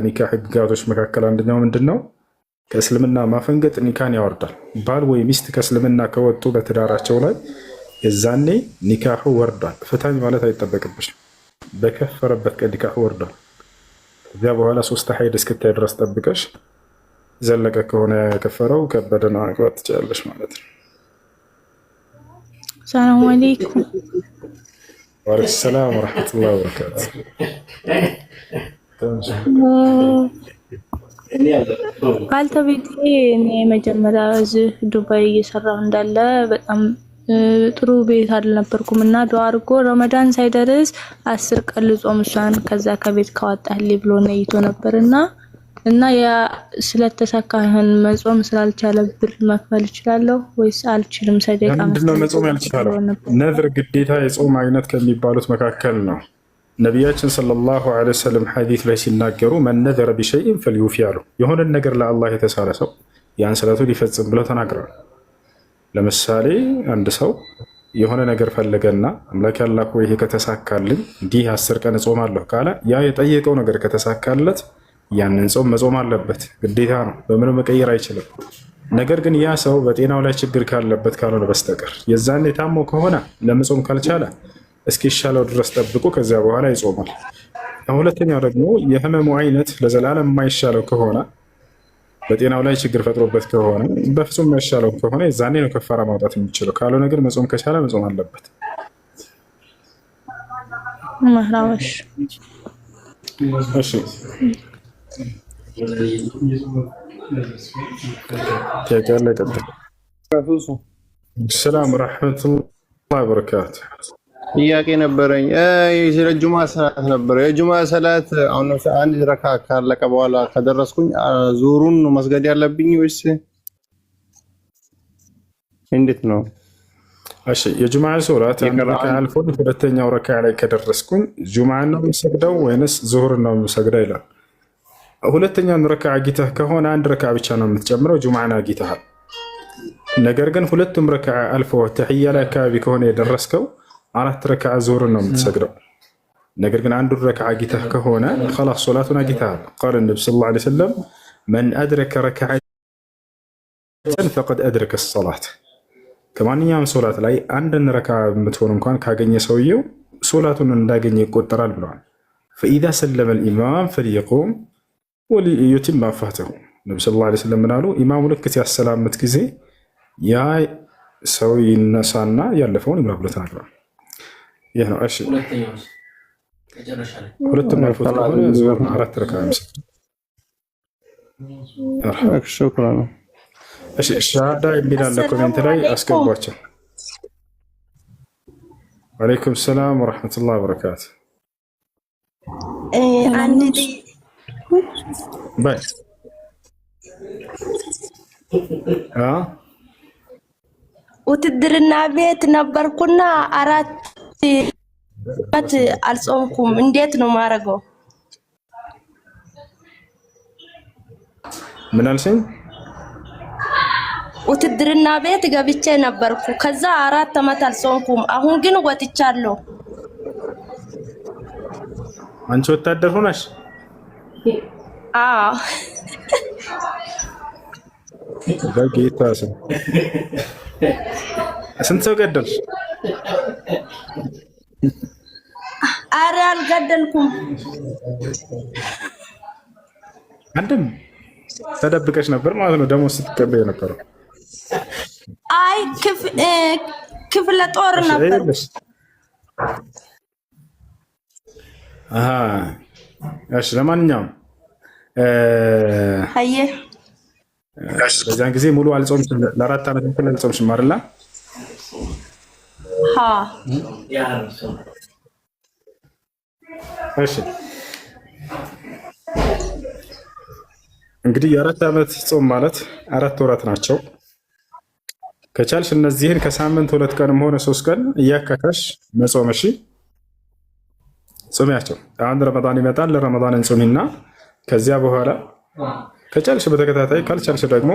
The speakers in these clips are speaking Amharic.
ኒካህ ህግጋቶች መካከል አንደኛው ምንድነው? ከእስልምና ማፈንገጥ ኒካን ያወርዳል። ባል ወይ ሚስት ከእስልምና ከወጡ በትዳራቸው ላይ የዛኔ ኒካሁ ወርዷል። ፍታኝ ማለት አይጠበቅብሽም። በከፈረበት ቀን ኒካሁ ወርዷል። ከዚያ በኋላ 3 ሀይድ እስክታይ ድረስ ጠብቀሽ ዘለቀ ከሆነ የከፈረው ከበደን ማግባት ትችላለሽ ማለት ነው። ሰላም አለይኩም። ወአለይኩም ሰላም ወራህመቱላሂ ወበረካቱ። ባልተቤቴ እኔ መጀመሪያ እዚህ ዱባይ እየሰራሁ እንዳለ በጣም ጥሩ ቤት አልነበርኩም እና ዱዓ አድርጎ ረመዳን ሳይደርስ 10 ቀን ልጾም እሷን ከዛ ከቤት ካወጣልኝ ብሎ ነይቶ ነበርና ያ ስለተሳካህን መጾም ስላልቻለ ብር መክፈል እችላለሁ ወይስ አልችልም? ሰደቃ ምንድነው መጾም ያልቻለው? ነዝር ግዴታ የጾም አይነት ከሚባሉት መካከል ነው። ነቢያችን ሰለላሁ ዐለይሂ ወሰለም ሐዲስ ላይ ሲናገሩ መን ነዘረ ቢሸይኢን ፈልዩፊ አሉ። የሆነን ነገር ለአላህ የተሳለ ሰው ያን ስለቱን ሊፈጽም ብለው ተናግረዋል። ለምሳሌ አንድ ሰው የሆነ ነገር ፈለገና አምላክ ያላህ ወይ ይሄ ከተሳካልኝ እንዲህ 10 ቀን እጾማለሁ ካለ ያ የጠየቀው ነገር ከተሳካለት ያንን ጾም መጾም አለበት፣ ግዴታ ነው። በምንም መቀየር አይችልም። ነገር ግን ያ ሰው በጤናው ላይ ችግር ካለበት ካልሆነ በስተቀር የዛኔ ታሞ ከሆነ ለመጾም ካልቻለ እስኪሻለው ድረስ ጠብቆ ከዚያ በኋላ ይጾማል። ሁለተኛው ደግሞ የህመሙ አይነት ለዘላለም የማይሻለው ከሆነ በጤናው ላይ ችግር ፈጥሮበት ከሆነ በፍጹም የማይሻለው ከሆነ የዛኔ ነው ከፋራ ማውጣት የሚችለው። ካልሆነ ግን መጾም ከቻለ መጾም አለበት። ማህራሽ እሺ ሰላም ረሕመቱላሂ ወበረካቱ። ጥያቄ ነበረኝ። ስለ ጁማ ሰላት ነበረ። የጁማ ሰላት አሁን አንድ ረካ ካለቀ በኋላ ከደረስኩኝ ዙሩን መስገድ ያለብኝ ወይስ እንዴት ነው? እሺ የጁማ ሶላት አንድ ረካ አልፎ ሁለተኛው ረካ ላይ ከደረስኩኝ ጁማን ነው የምሰግደው ወይንስ ዙሁርን ነው የምሰግደው ይላል። ሁለተኛውን ረካ አጊተህ ከሆነ አንድ ረካ ብቻ ነው የምትጨምረው፣ ጁማን አጊተሃል። ነገር ግን ሁለቱም ረካ አልፎ ተህያ ላይ አካባቢ ከሆነ የደረስከው 4 ረካ ዙሁርን ነው የምትሰግደው። ነገር ግን አንዱ ረካ አጊተህ ከሆነ خلاص ሶላቱን አጊተሃል። قال النبي صلى الله عليه وسلم من أدرك ركعة فقد أدرك الصلاة ከማንኛውም ሶላት ላይ አንድን ረካ የምትሆን እንኳን ካገኘ ሰውየው ሶላቱን እንዳገኘ ይቆጠራል ብለዋል። فإذا سلم الإمام فليقوم وليتم ما فاته ነብዩ ሰለላሁ ዐለይሂ ወሰለም ምናሉ? ኢማሙ ልክ ሲያሰላምት ጊዜ ያ ሰው ይነሳና ያለፈውን ይምራ ብሎ ተናግሯል። ይህ ነው። እሺ ሁለቱም አልፎ ከሆነ 4 ረካ ሹክራን። እሺ ሻሃዳ የሚል አለ ኮሜንት ላይ አስገቧቸው። ወአለይኩም ሰላም ወራህመቱላሂ ወበረካቱ። አንድ ባይ ውትድርና ቤት ነበርኩና 4 ዓመት አልጾምኩም። እንዴት ነው ማረገው? ምን አልሽኝ? ውትድርና ቤት ገብቼ ነበርኩ። ከዛ 4 ዓመት አልጾምኩም። አሁን ግን ወጥቻለሁ። አንቺ ወታደር ሆነሽ? አዎ በጌታ ስም ስንት ሰው ገደልሽ? ኧረ አልገደልኩም። አንድም ተደብቀሽ ነበር ማለት ነው። ደሞዝ ስትቀበይ የነበረው? አይ ክፍለ ጦር ነበር። እሺ ለማንኛውም በዛን ጊዜ ሙሉ አልጾምሽም፣ ለ4 ዓመት እንትን አልጾምሽም አይደል? እሺ እንግዲህ የ4 ዓመት ጾም ማለት 4 ወራት ናቸው። ከቻልሽ እነዚህን ከሳምንት 2 ቀንም ሆነ 3 ቀን እያካካሽ መጾም። እሺ ጾሚያቸው። አሁን ረመዳን ይመጣል። ለረመዳን እንጾሚና ከዚያ በኋላ ከቻልሽ በተከታታይ ካልቻልሽ ደግሞ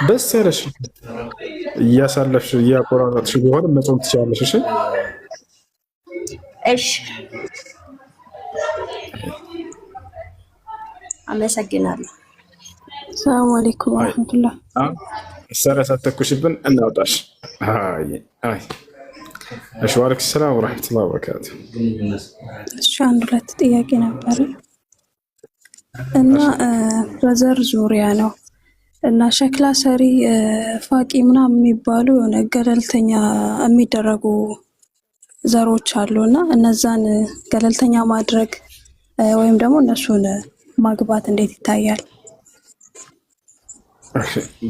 ደስ ያለሽ እያሳለፍሽ እያቆራረጥሽ ቢሆን መጾም ትችላለሽ። እሺ እሺ አመሰግናለሁ። ሰላም አለይኩም ወራህመቱላህ። ሰላሳተኩሽብን እናውጣሽ። አይ እሺ፣ ወአለይኩም ሰላም ወራህመቱላሂ ወበረካቱ። እሺ፣ አንድ ሁለት ጥያቄ ነበር እና በዘር ዙሪያ ነው እና ሸክላ ሰሪ ፋቂ ምናምን የሚባሉ የሆነ ገለልተኛ የሚደረጉ ዘሮች አሉና እነዛን ገለልተኛ ማድረግ ወይም ደግሞ እነሱን ማግባት እንዴት ይታያል?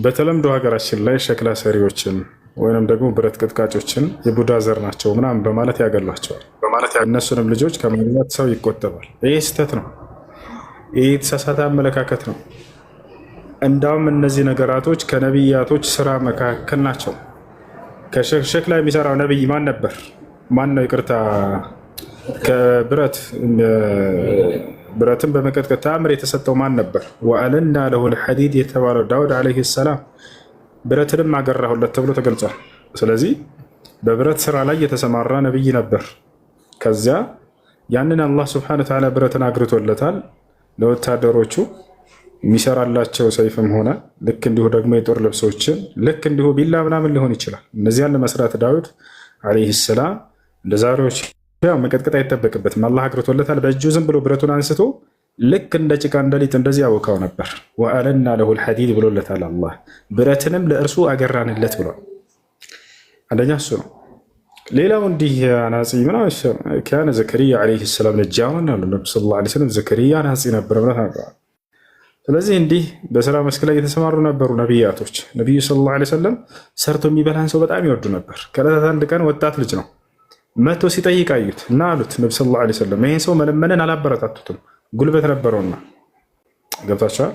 በተለምዶ ሀገራችን ላይ ሸክላ ሰሪዎችን ወይንም ደግሞ ብረት ቅጥቃጮችን የቡዳ ዘር ናቸው ምናምን በማለት ያገሏቸዋል። እነሱንም ልጆች ከማግባት ሰው ይቆጠባል። ይህ ስህተት ነው። ይህ የተሳሳተ አመለካከት ነው። እንዳውም እነዚህ ነገራቶች ከነቢያቶች ስራ መካከል ናቸው። ከሸክላ የሚሰራው ነቢይ ማን ነበር? ማን ነው? ይቅርታ፣ ብረትን በመቀጥቀጥ ተአምር የተሰጠው ማን ነበር? ወአለና ለሁል ሐዲድ የተባለው ዳውድ ዓለይሂ ሰላም ብረትንም አገራሁለት ተብሎ ተገልጿል። ስለዚህ በብረት ስራ ላይ የተሰማራ ነቢይ ነበር። ከዚያ ያንን አላህ ስብሐነሁ ወተዓላ ብረትን አግርቶለታል። ለወታደሮቹ የሚሰራላቸው ሰይፍም ሆነ ልክ እንዲሁ ደግሞ የጦር ልብሶችን ልክ እንዲሁ ቢላ ምናምን ሊሆን ይችላል። እነዚያን ለመስራት ዳውድ ዓለይሂ ሰላም እንደ ዛሬዎች መቀጥቀጥ አይጠበቅበትም። አላህ አግርቶለታል። በእጁ ዝም ብሎ ብረቱን አንስቶ ልክ እንደ ጭቃ እንደ ሊጥ እንደዚህ ያወካው ነበር። ወአለና ለሁል ሐዲድ ብሎለታል። አላህ ብረትንም ለእርሱ አገራንለት ብሏል። አንደኛ እሱ ነው። ሌላው እንዲህ አናጺ ምናምን ካነ ዘከሪያ ዓለይሂ ሰላም ነጃራን አሉ ነብዩ ሰለላሁ ዐለይሂ ወሰለም። ዘከሪያ አናጺ ነበር ብለው ተናግረዋል። ስለዚህ በስራ መስክ ላይ የተሰማሩ ነበሩ ነቢያቶች። ነቢዩ ሰለላሁ ዐለይሂ ወሰለም ሰርቶ የሚበላን ሰው በጣም ይወዱ ነበር። ከዕለታት አንድ ቀን ወጣት ልጅ ነው መቶ ሲጠይቅ አዩት እና አሉት ነብዩ ሰለላሁ ዐለይሂ ወሰለም ይሄን ሰው መለመንን አላበረታቱትም፣ ጉልበት ነበረውና። ገብታችኋል?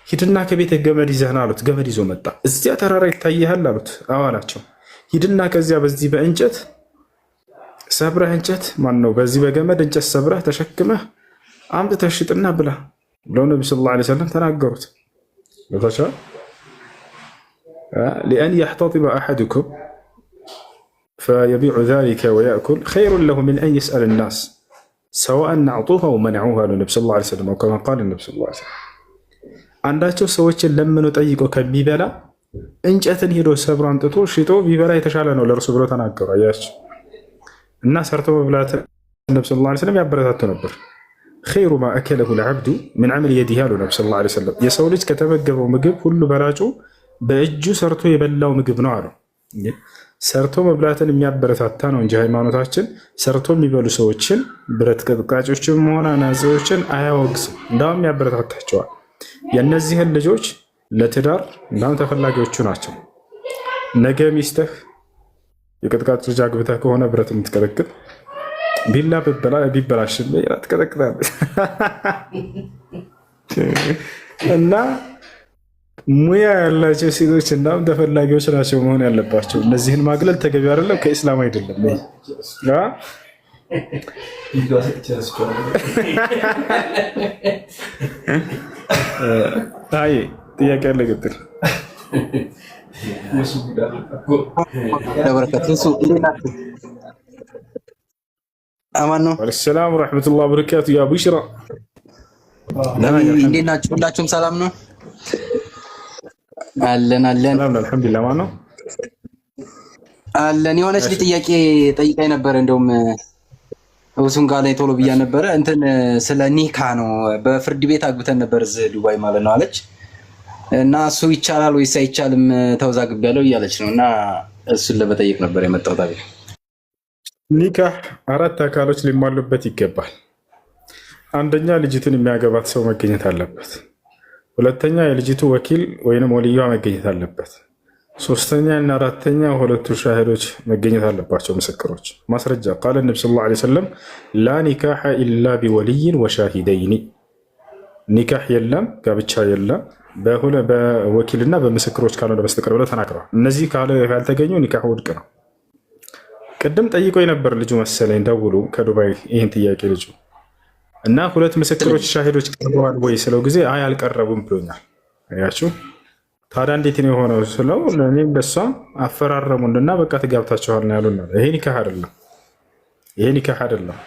ሂድና ከቤት ገመድ ይዘህና አሉት። ገመድ ይዞ መጣ። እዚያ ተራራ ይታይሃል አሉት። አዎ አላቸው። ሂድና ከዚያ በዚህ በእንጨት ሰብረህ እንጨት በዚህ በገመድ እንጨት ሰብረህ ተሸክመህ አምጥተህ ሽጥና ብላ ብለው ነቢ ሰለላሁ ዐለይሂ ወሰለም ተናገሩት። ገብታችኋል? ሊአን የሕተጢበ አሐዱኩም ፈየቢዑ ዛሊከ ወየእኩል ኸይሩን ለሁ ሚን አን የስአለ ናስ ሰዋአን አዕጡሁ አው መነዑሁ አሉ ነቢ ሰለላሁ ዐለይሂ ወሰለም። ከማ ቃለ ነቢ ሰለላሁ ዐለይሂ ወሰለም አንዳቸው ሰዎችን ለምኖ ጠይቆ ከሚበላ እንጨትን ሄዶ ሰብሮ አምጥቶ ሽጦ ቢበላ የተሻለ ነው ለእርሱ ብሎ ተናገሩ። አያችሁ? እና ሰርቶ መብላት ነቢ ሰለላሁ ዐለይሂ ወሰለም ያበረታቱ ነበር። ኸይሩ ማ አከለሁ ልዓብዱ ምን ዐመል የዲህ አሉ ነቢ ሰለላሁ ዐለይሂ ወሰለም። የሰው ልጅ ከተመገበው ምግብ ሁሉ በላጩ በእጁ ሰርቶ የበላው ምግብ ነው አሉ። ሰርቶ መብላትን የሚያበረታታ ነው እንጂ ሃይማኖታችን ሰርቶ የሚበሉ ሰዎችን ብረት ቀጥቃጮችን መሆን አናጺዎችን አያወግዝም፣ እንዳውም ያበረታታቸዋል። የእነዚህን ልጆች ለትዳር እንዳውም ተፈላጊዎቹ ናቸው። ነገ ሚስትህ የቅጥቃጭ ልጅ አግብተህ ከሆነ ብረት የምትቀጠቅጥ ቢላ ቢበላሽ ትቀጠቅጣለች እና ሙያ ያላቸው ሴቶች እንዳውም ተፈላጊዎች ናቸው መሆን ያለባቸው። እነዚህን ማግለል ተገቢ አይደለም፣ ከኢስላም አይደለም። አይ ጥያቄ አለ። ቀጥል። አማን ነው። ሰላም ወራህመቱላሂ ወበረካቱ። ያ ቡሽራ እንዴት ናችሁ? ሁላችሁም ሰላም ነው? አለን ሰላም አልሐምዱሊላህ። ማን ነው አለን? የሆነች ልጅ ጥያቄ ጠይቃኝ ነበረ። እንደውም እሱን ጋር ላይ ቶሎ ብያ ነበረ። እንትን ስለ ኒካ ነው። በፍርድ ቤት አግብተን ነበር እዚህ ዱባይ ማለት ነው አለች። እና እሱ ይቻላል ወይስ አይቻልም ተወዛግቤያለሁ እያለች ነው። እና እሱን ለመጠየቅ ነበር የመጣሁት። አቤት። ኒካህ አራት አካሎች ሊሟሉበት ይገባል። አንደኛ ልጅቱን የሚያገባት ሰው መገኘት አለበት። ሁለተኛ የልጅቱ ወኪል ወይንም ወልዩዋ መገኘት አለበት። ሶስተኛ እና አራተኛ ሁለቱ ሻሂዶች መገኘት አለባቸው፣ ምስክሮች፣ ማስረጃ። ቃለ ነቢ ሰለላሁ ዐለይሂ ወሰለም ላ ኒካሐ ኢላ ቢወልይን ወሻሂደይኒ፣ ኒካህ የለም ጋብቻ የለም በወኪልና በምስክሮች ካልሆነ በስተቀር ብለው ተናግረዋል። እነዚህ ካልተገኙ ኒካህ ውድቅ ነው። ቅድም ጠይቆ የነበር ልጁ መሰለኝ ደውሉ ከዱባይ ይህን ጥያቄ ልጁ እና ሁለት ምስክሮች ሻሂዶች ቀርበዋል ወይ ስለው ጊዜ አይ አልቀረቡም ብሎኛል። አያችሁ ታዲያ እንዴት ነው የሆነው ስለው እኔም በሷ አፈራረሙንና በቃ ተጋብታችኋል ነው ያሉና፣ ይሄ ኒካህ አይደለም። ይሄ ኒካህ አይደለም።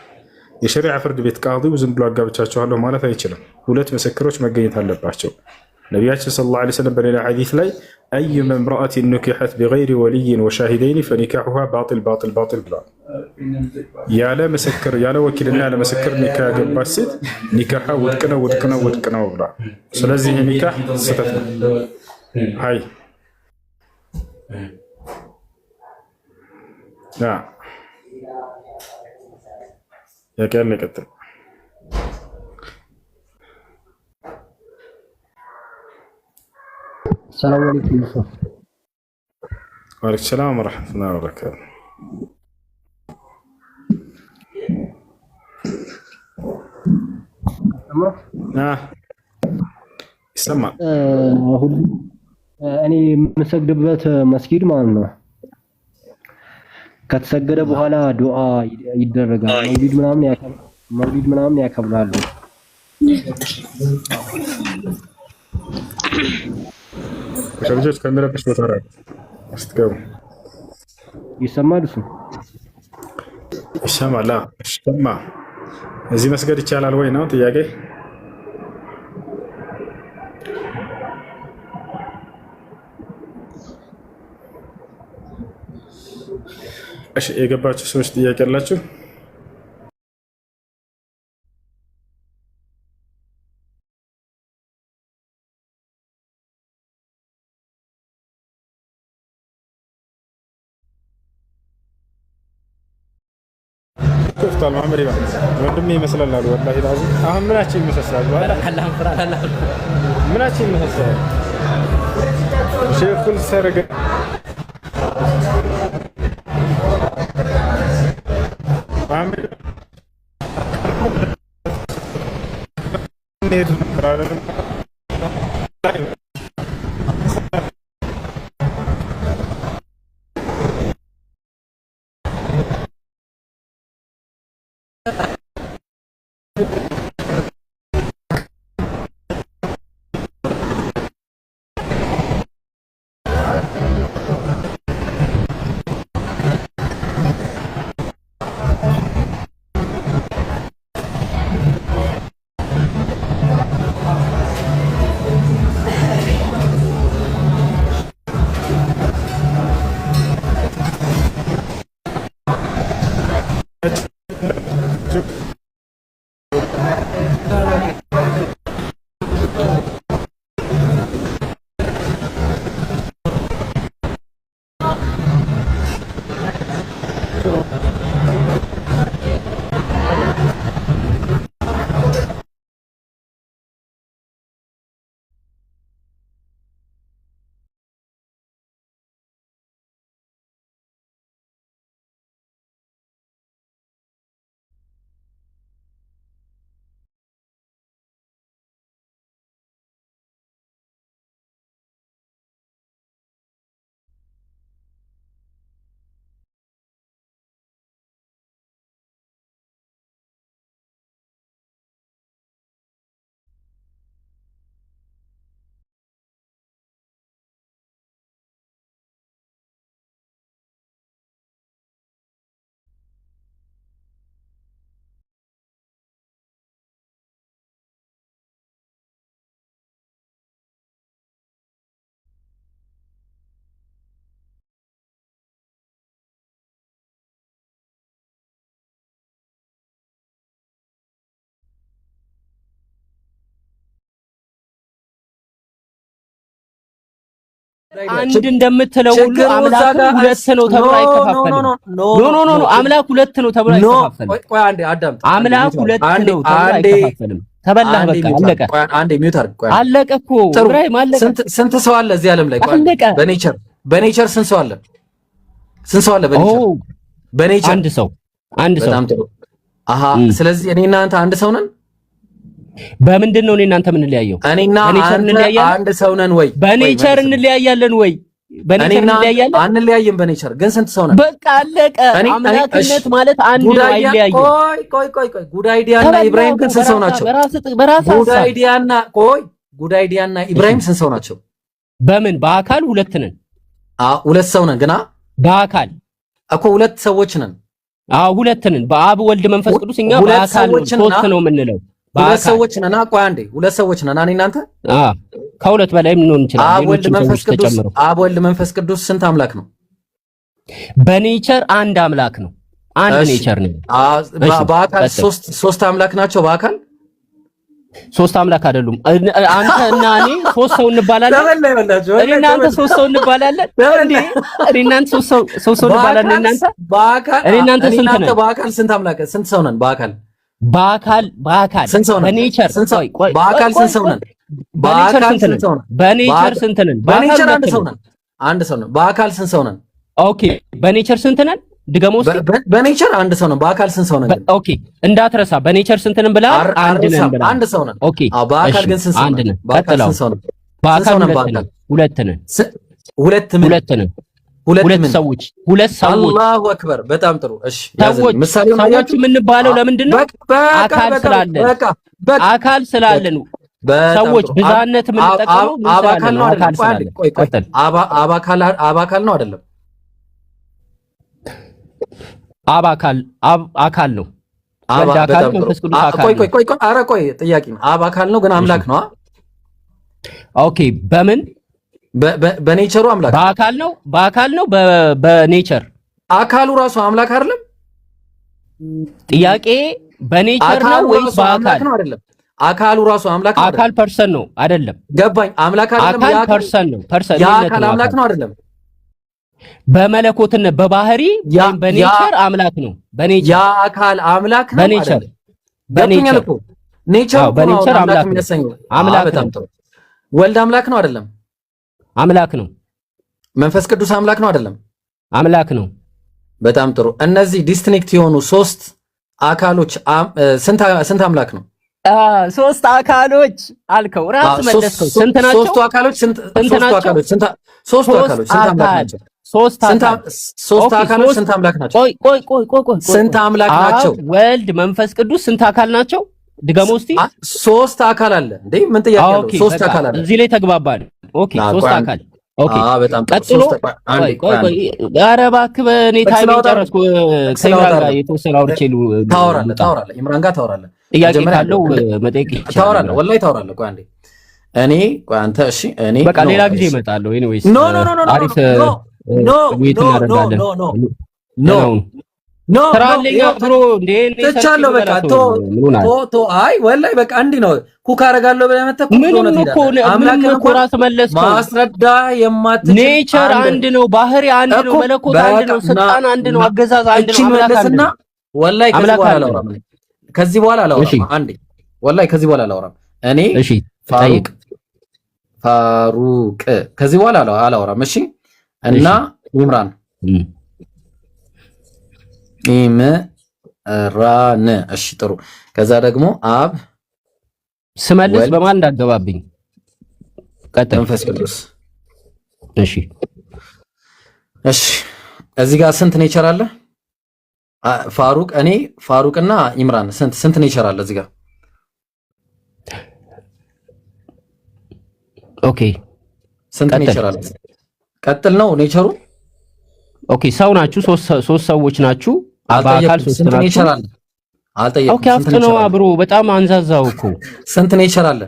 የሸሪዓ ፍርድ ቤት ቃዲው ዝም ብሎ አጋብቻቸዋለሁ ማለት አይችልም። ሁለት ምስክሮች መገኘት አለባቸው። ነቢያችን ሰለላሁ ዐለይሂ ወሰለም በሌላ ሐዲስ ላይ አዩመ እምረአቲን ኑኪሐት ቢገይሪ ወልይን ወሻሂደይን ፈኒካሑሃ ባጢል ባጢል ባጢል ብለዋል። ያለ ምስክር ያለ ወኪልና ያለ ምስክር ኒካ ያገባች ሴት ኒካሃ ውድቅ ነው ውድቅ ነው ውድቅ ነው ብለዋል። ስለዚህ ኒካህ ስህተት ነው። አይ ያቀል ነቀጥል السلام عليكم. وعليكم السلام ورحمة الله وبركاته. ይሰማ እኔ የምሰግድበት መስጊድ ማለት ነው። ከተሰገደ በኋላ ዱዓ ይደረጋል። መውሊድ ምናምን ያከብራሉ። ከልጆች ከሚረብሽ ቦታ ራቅ ስትገቡ ይሰማል። እሱ ይሰማል። ይሰማ። እዚህ መስገድ ይቻላል ወይ ነው ጥያቄ? እሺ የገባችሁ ሰዎች ጥያቄ አላችሁ? كفتال محمد يبا وندمي مثلا لا والله العظيم اهم مناچ يمسسال والله الله فرا الله مناچ يمسسال شيخ كل سرق محمد نير فرا አንድ እንደምትለው ሁሉ አምላክ ሁለት ነው ተብሎ አይከፋፈልም። ኖ አምላክ ሁለት ነው ተብሎ አይከፋፈልም። ቆይ አንዴ አዳም፣ አምላክ ሁለት ነው ተብሎ አይከፋፈልም። ተበላህ በቃ አለቀ። ቆይ አንዴ ሚውት አድርግ። ቆይ አለቀ እኮ ኢብራሂም አለቀ። ስንት ሰው አለ እዚህ ዓለም ላይ? ቆይ በኔቸር ስንት ሰው አለ? ስንት ሰው አለ በኔቸር? አንድ ሰው። በጣም ጥሩ። አሃ ስለዚህ እኔና አንተ አንድ ሰው ነን። በምንድን ነው እኔ እናንተ ምን እንለያየው? እኔና አንድ ሰው ነን ወይ? በኔቸር እንለያያለን ወይ? በኔቸር እንለያያለን? አንለያየም። በኔቸር ግን ስንት ሰው ነን? በቃ አለቀ። አምላክነት ማለት አንድ ነው፣ አይለያየም። ቆይ ጉዳይዲያና ኢብራሂም ግን ስንት ሰው ናቸው? ጉዳይዲያና ኢብራሂም ስንት ሰው ናቸው? በምን በአካል ሁለት ነን። ሁለት ሰው ነን ግና በአካል እኮ ሁለት ሰዎች ነን። ሁለት ነን። በአብ ወልድ መንፈስ ቅዱስ እኛ በአካል ሶስት ነው የምንለው። ሁለት ሰዎች ነን። ቆይ አንዴ ሁለት ሰዎች ነን እኔ እናንተ። ከሁለት በላይ ምን ሆን ይችላል? አብ ወልድ መንፈስ ቅዱስ ስንት አምላክ ነው? በኔቸር አንድ አምላክ ነው። አንድ ኔቸር ነው። በአካል ሶስት አምላክ ናቸው። በአካል ሶስት አምላክ አይደሉም። አንተ እና እኔ ሶስት ሰው እንባላለን። እኔ እና አንተ ሶስት ሰው እንባላለን እንዴ? እኔ እና አንተ ሶስት ሰው እንባላለን። እናንተ በአካል እኔ እና አንተ ስንት ነን? በአካል ስንት አምላክ ስንት ሰው ነን? በአካል ስንት ሰው ነን? በኔቸር በአካል ስንት ሰው ነን? በኔቸር ስንት ነን? በኔቸር ስንት ነን? በኔቸር አንድ ሰው ነን። አንድ ሰው ነን። በአካል ስንት ሰው ነን? ኦኬ በኔቸር ስንት ነን? ድገሞስ። በኔቸር አንድ ሰው ነን። በአካል ስንት ሰው ነን? ኦኬ እንዳትረሳ። በኔቸር ስንት ነን ብላ አንድ ነን ብላ አንድ ሰው ነን። ኦኬ በአካል ግን ስንት ሰው ነን? በአካል ስንት ሰው ነን? በአካል ሁለት ነን። ሁለት ሰዎች። አላሁ አክበር። በጣም ጥሩ። እሺ ሰዎች የምንባለው ለምንድን ነው? አካል ስላለን። አካል ስላለን ሰዎች ብዛነት የምንጠቀመው አባካል ነው አይደለም? አባካል ነው አይደለም? አካል ነው። ቆይ ጥያቄ ነው። አካል ነው ግን አምላክ ነው። ኦኬ በምን በኔቸሩ አምላክ በአካል ነው በኔቸር አካሉ ራሱ አምላክ አይደለም? ጥያቄ በኔቸር ነው ወይስ በአካል ነው? አይደለም አካሉ ራሱ አምላክ ነው። አካል ፐርሰን ነው አይደለም? ገባኝ። አምላክ አይደለም። አካል ፐርሰን ነው። የአካል አምላክ ነው አይደለም? በመለኮትነት በባህሪ ወይም በኔቸር አምላክ ነው። በኔቸር የአካል አምላክ ነው። በኔቸር በኔቸር አምላክ ነው። አምላክ በጣም ጥሩ። ወልድ አምላክ ነው አይደለም? አምላክ ነው። መንፈስ ቅዱስ አምላክ ነው አይደለም? አምላክ ነው። በጣም ጥሩ። እነዚህ ዲስቲንክት የሆኑ ሶስት አካሎች ስንት አምላክ ነው? ሶስት አካሎች አልከው ራስ መለስከው። ስንት ናቸው? ሶስቱ አካሎች ስንት አካሎች ስንት አምላክ ናቸው? ሶስት አካሎች ስንት አምላክ ናቸው? ቆይ ስንት አምላክ ናቸው? ወልድ መንፈስ ቅዱስ ስንት አካል ናቸው? ድገሞ እስቲ። ሶስት አካል አለ እንዴ? ምን ጥያቄ አለው? ሶስት አካል አለ። እዚህ ላይ ተግባባን። ኦኬ ሶስት አካል። ኦኬ በጣም ቀጥሎ ኧረ እባክህ በእኔ ታይም ጨረስኩ። ከኢምራን ጋር የተወሰነ አውርቼ ታወራለህ። ኢምራን ጋር ታወራለህ። ጥያቄ ካለው መጠየቅ ይችላል። ታወራለህ፣ ወላሂ ታወራለህ። ቆይ አንዴ አንተ እሺ፣ እኔ በቃ ሌላ ጊዜ እመጣለሁ። ኤኒዌይስ አሪፍ ትራለኛ ብሮ እንዴ ተቻለው። በቃ ቶ አይ ወላሂ በቃ እንዲህ ነው። ኩክ አደርጋለሁ ብለህ መተህ አምላክ እኮ ራስ መለስከው። ማስረዳ የማትችል ኔቸር አንድ ነው፣ ባህሪ አንድ ነው፣ መለኮት አንድ ነው፣ ስልጣን አንድ ነው፣ አገዛዝ አንድ ነው። አምላክ አንድ ነው። ወላሂ ከዚህ በኋላ አላወራም። አንዴ ወላሂ ከዚህ በኋላ አላወራም። እኔ እሺ ጠይቅ ፋሩቅ ከዚህ በኋላ አላወራም። እሺ እና ኢምራን ኢምራን እሺ ጥሩ። ከዛ ደግሞ አብ ስመልስ በማን እንዳገባብኝ ቀጥል። መንፈስ ቅዱስ እሺ እዚህ ጋር ስንት ኔቸር አለ? ፋሩቅ እኔ ፋሩቅና ኢምራን ስንት ኔቸር አለ እዚህ ጋር? ኦኬ ስንት ኔቸር አለ? ቀጥል ነው ኔቸሩ። ኦኬ ሰው ናችሁ፣ ሶስት ሰዎች ናችሁ። በአካል ሶስት ናችሁ። አልጠየቅኩም። ኦኬ አፍጥነው አብሮ በጣም አንዛዛው እኮ። ስንት ኔቸር አለ?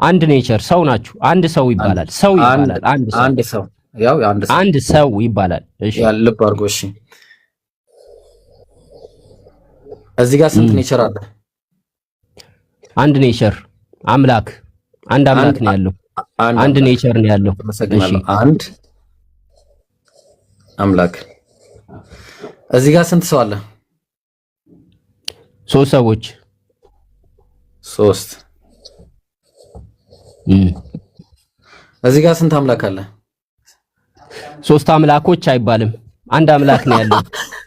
አንድ ኔቸር። ሰው ናችሁ። አንድ ሰው ይባላል። ሰው ይባላል። አንድ ሰው ያው አንድ ሰው ይባላል። እሺ ልብ አድርጎ። እሺ እዚህ ጋር ስንት ኔቸር አለ? አንድ ኔቸር። አምላክ አንድ አምላክ ነው ያለው። አንድ ኔቸር ነው ያለው። እሺ አንድ አምላክ። እዚህ ጋር ስንት ሰው አለ? ሶስት ሰዎች። ሶስት። እዚህ ጋር ስንት አምላክ አለ? ሶስት አምላኮች አይባልም። አንድ አምላክ ነው ያለው።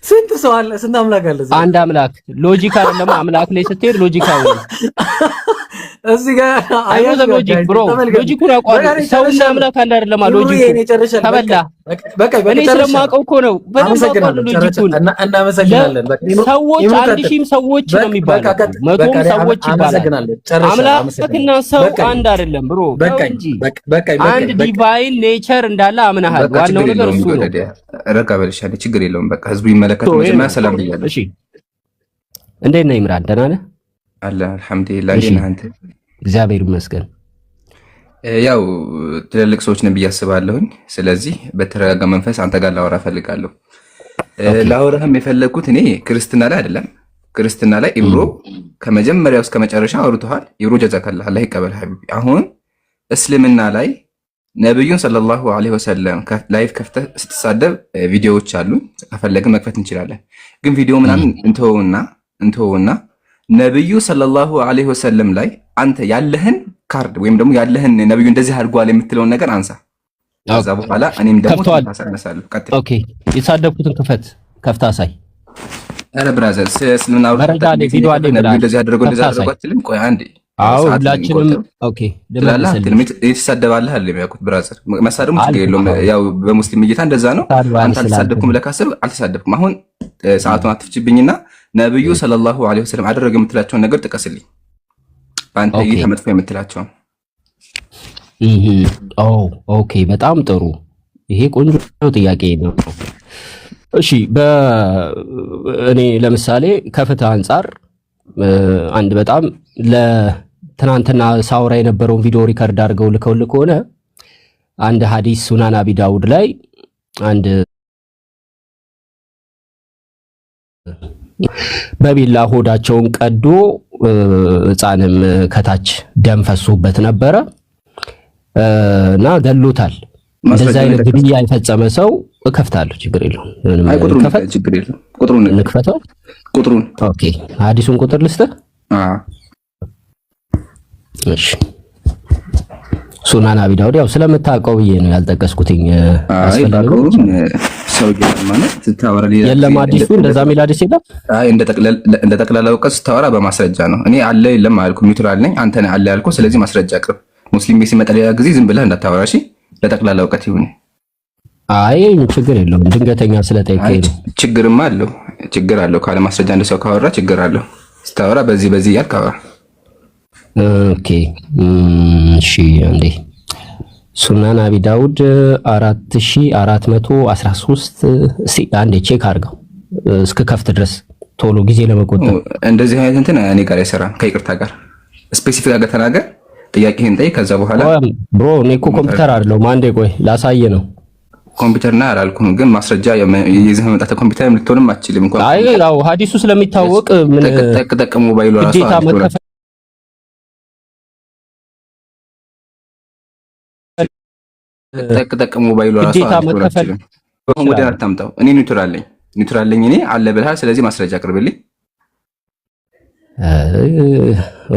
ስንት ሰው አለ? ስንት አምላክ አለ? አንድ አምላክ። ሎጂክ አይደለም። አምላክ ላይ ስትሄድ ሎጂክ አይደለም። እዚህ ጋር ሎጂክ ብሮ ሎጂኩን አቋም ሰውና አምላክ አንድ አይደለም። ሎጂኩ ተበላ በቃ እኔ ስለማውቀው እኮ ነው። በደንብ አውቀዋለሁ ሎጂኩን። እናመሰግናለን። ሰዎች 1000 ሰዎች ነው የሚባለው፣ 100 ሰዎች ይባላል። አምላክና ሰው አንድ አይደለም ብሮ። አንድ ዲቫይን ኔቸር እንዳለ አምናሃል። ዋናው ነገር እሱ ነው። ረጋ በልሻለ፣ ችግር የለውም። በቃ ህዝቡ ይመለከተው። መጀመሪያ ሰላም ብያለሁ። እሺ፣ እንዴት ነህ ኢምራን? ደህና ነህ? አለ አልሐምዱሊላህ። እንዴት ነህ አንተ? እግዚአብሔር ይመስገን። ያው ትልልቅ ሰዎች ነን ብዬ አስባለሁኝ። ስለዚህ በተረጋጋ መንፈስ አንተ ጋር ላወራ ፈልጋለሁ። ላወራህም የፈለግኩት እኔ ክርስትና ላይ አይደለም። ክርስትና ላይ ኢብሮ ከመጀመሪያው እስከ መጨረሻ አውርተዋል። ኢብሮ ጀዛከላህ፣ አላህ ይቀበል ሐቢቢ። አሁን እስልምና ላይ ነብዩን ሰለላሁ ዐለይሂ ወሰለም ላይፍ ከፍተህ ስትሳደብ ቪዲዮዎች አሉ። ከፈለግን መክፈት እንችላለን። ግን ቪዲዮ ምናምን እንተውና ነብዩ ሰለላሁ ዐለይሂ ወሰለም ላይ አንተ ያለህን ካርድ ወይም ደግሞ ያለህን ነብዩ እንደዚህ አድርጓል የምትለውን ነገር አንሳ። ከዛ በኋላ እኔም ደግሞ ታሳነሳለሁ። ኦኬ፣ የሳደብኩትን ከፍታ አሳይ። አረ ብራዘር ስለምን አውርተህ ነብዩ እንደዚህ አድርገው አትልም? ቆይ አንዴ። አዎ ሁላችንም ኦኬ ትሳደባለህ አለ የሚያውቁት ብራዘር። መሳደሙ ችግር የለውም። ያው በሙስሊም እይታ እንደዛ ነው። አንተ አልተሳደብኩም ብለህ ካሰብ አልተሳደብኩም። አሁን ሰዓቱን አትፍጅብኝና ነብዩ ሰለላሁ ዐለይሂ ወሰለም አደረገ የምትላቸውን ነገር ጥቀስልኝ። በአንተ እይታ መጥፎ የምትላቸውን። ኦኬ፣ በጣም ጥሩ። ይሄ ቆንጆ ጥያቄ ነው። እሺ፣ እኔ ለምሳሌ ከፍትህ አንጻር አንድ በጣም ለትናንትና ሳውራ የነበረውን ቪዲዮ ሪከርድ አድርገው ልከውልህ ከሆነ አንድ ሐዲስ ሱናን አቢ ዳውድ ላይ አንድ በቢላ ሆዳቸውን ቀዶ ሕፃንም ከታች ደም ፈሶበት ነበረ እና ገሎታል። እንደዛ አይነት ግድያ የፈጸመ ሰው እከፍታለሁ፣ ችግር የለውም። ቁጥሩን እንክፈተው። ኦኬ፣ ሐዲሱን ቁጥር ልስጥህ። እሺ፣ ሱናን አቢ ዳውድ ያው ስለምታውቀው ብዬ ነው ያልጠቀስኩትኝ። አስፈልገው ሰው ማለት ስታወራ የለም ሐዲሱ እንደዛ የሚል ሐዲስ የለም። አይ እንደ ጠቅላላ እውቀት ስታወራ በማስረጃ ነው። እኔ አለ የለም አልኩ፣ ኒውትራል ነኝ። አንተ ነህ አለ ያልኩ። ስለዚህ ማስረጃ አቅርብ። ሙስሊም ቤት ሲመጣ ሌላ ጊዜ ዝም ብለህ እንዳታወራ እሺ። ለጠቅላላ እውቀት ይሁን። አይ ችግር የለውም። ድንገተኛ ስለጠይቀኝ ነው። ችግርማ አለው፣ ችግር አለው። ካለ ማስረጃ እንደ ሰው ካወራ ችግር አለው። ስታወራ በዚህ እያልክ አወራ። ኦኬ፣ እሺ። አንዴ ሱናን አቢ ዳውድ 4413 እስቲ አንዴ ቼክ አድርገው እስከ ከፍት ድረስ ቶሎ ጊዜ ለመቆጠብ። እንደዚህ አይነት እንትን እኔ ጋር አይሰራም። ከይቅርታ ጋር ስፔሲፊክ አድርገህ ተናገር፣ ጥያቄህን ጠይቅ። ከዛ በኋላ ብሮ እኔ እኮ ኮምፒውተር አይደለሁም። አንዴ ቆይ ላሳየ ነው። ኮምፒውተርና አላልኩም፣ ግን ማስረጃ ይዘህ መምጣት ኮምፒውተር ልትሆንም አትችልም እንኳን። አይ ያው ሐዲሱ ስለሚታወቅ ምን ጠቅ ሞባይሉ ራሱ ጠቅ ሞባይሉ ራሱ አትችልም። ወደ አታምጣው። እኔ ኒውትራል ነኝ እኔ አለ ብለሃል። ስለዚህ ማስረጃ አቅርብልኝ።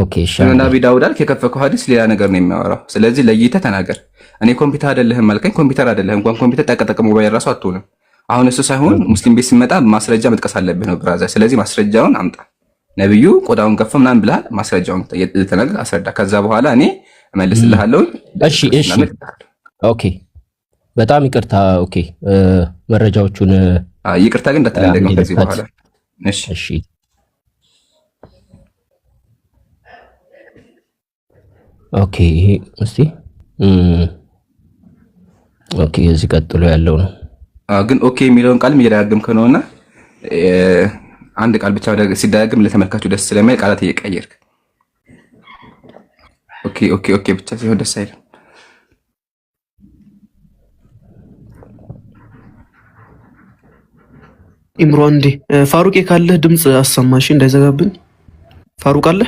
ኦኬ፣ እሺ። ነብዩ ዳውድ አልክ፣ የከፈከው ሐዲስ ሌላ ነገር ነው የሚያወራው። ስለዚህ ለይተህ ተናገር። እኔ ኮምፒውተር አይደለህም አልከኝ። ኮምፒውተር አይደለህም እንኳን ኮምፒውተር ጠቅ ሞባይል ራሱ አትሆንም። አሁን እሱ ሳይሆን ሙስሊም ቤት ሲመጣ ማስረጃ መጥቀስ አለብህ ነው ብራዘር። ስለዚህ ማስረጃውን አምጣ። ነብዩ ቆዳውን ከፈ ምናምን ብለሃል። ማስረጃውን ተናገር፣ አስረዳ። ከዛ በኋላ እኔ እመልስልሃለሁ። እሺ። ኦኬ፣ በጣም ይቅርታ። ኦኬ፣ መረጃዎቹን ይቅርታ ግን እንዳትለንደገም ከዚህ በኋላ። እሺ። ኦኬ፣ እስቲ ኦኬ፣ እዚህ ቀጥሎ ያለው ነው። ግን ኦኬ የሚለውን ቃልም እየደጋገምከው ነውና አንድ ቃል ብቻ ሲደጋገም ለተመልካቹ ደስ ስለማይል ቃላት እየቀየርክ ኦኬ ብቻ ሲሆን ደስ አይልም። ኢምሮ እንዴ ፋሩቄ ካለህ ድምጽ አሰማሽ እንዳይዘጋብን። ፋሩቅ አለ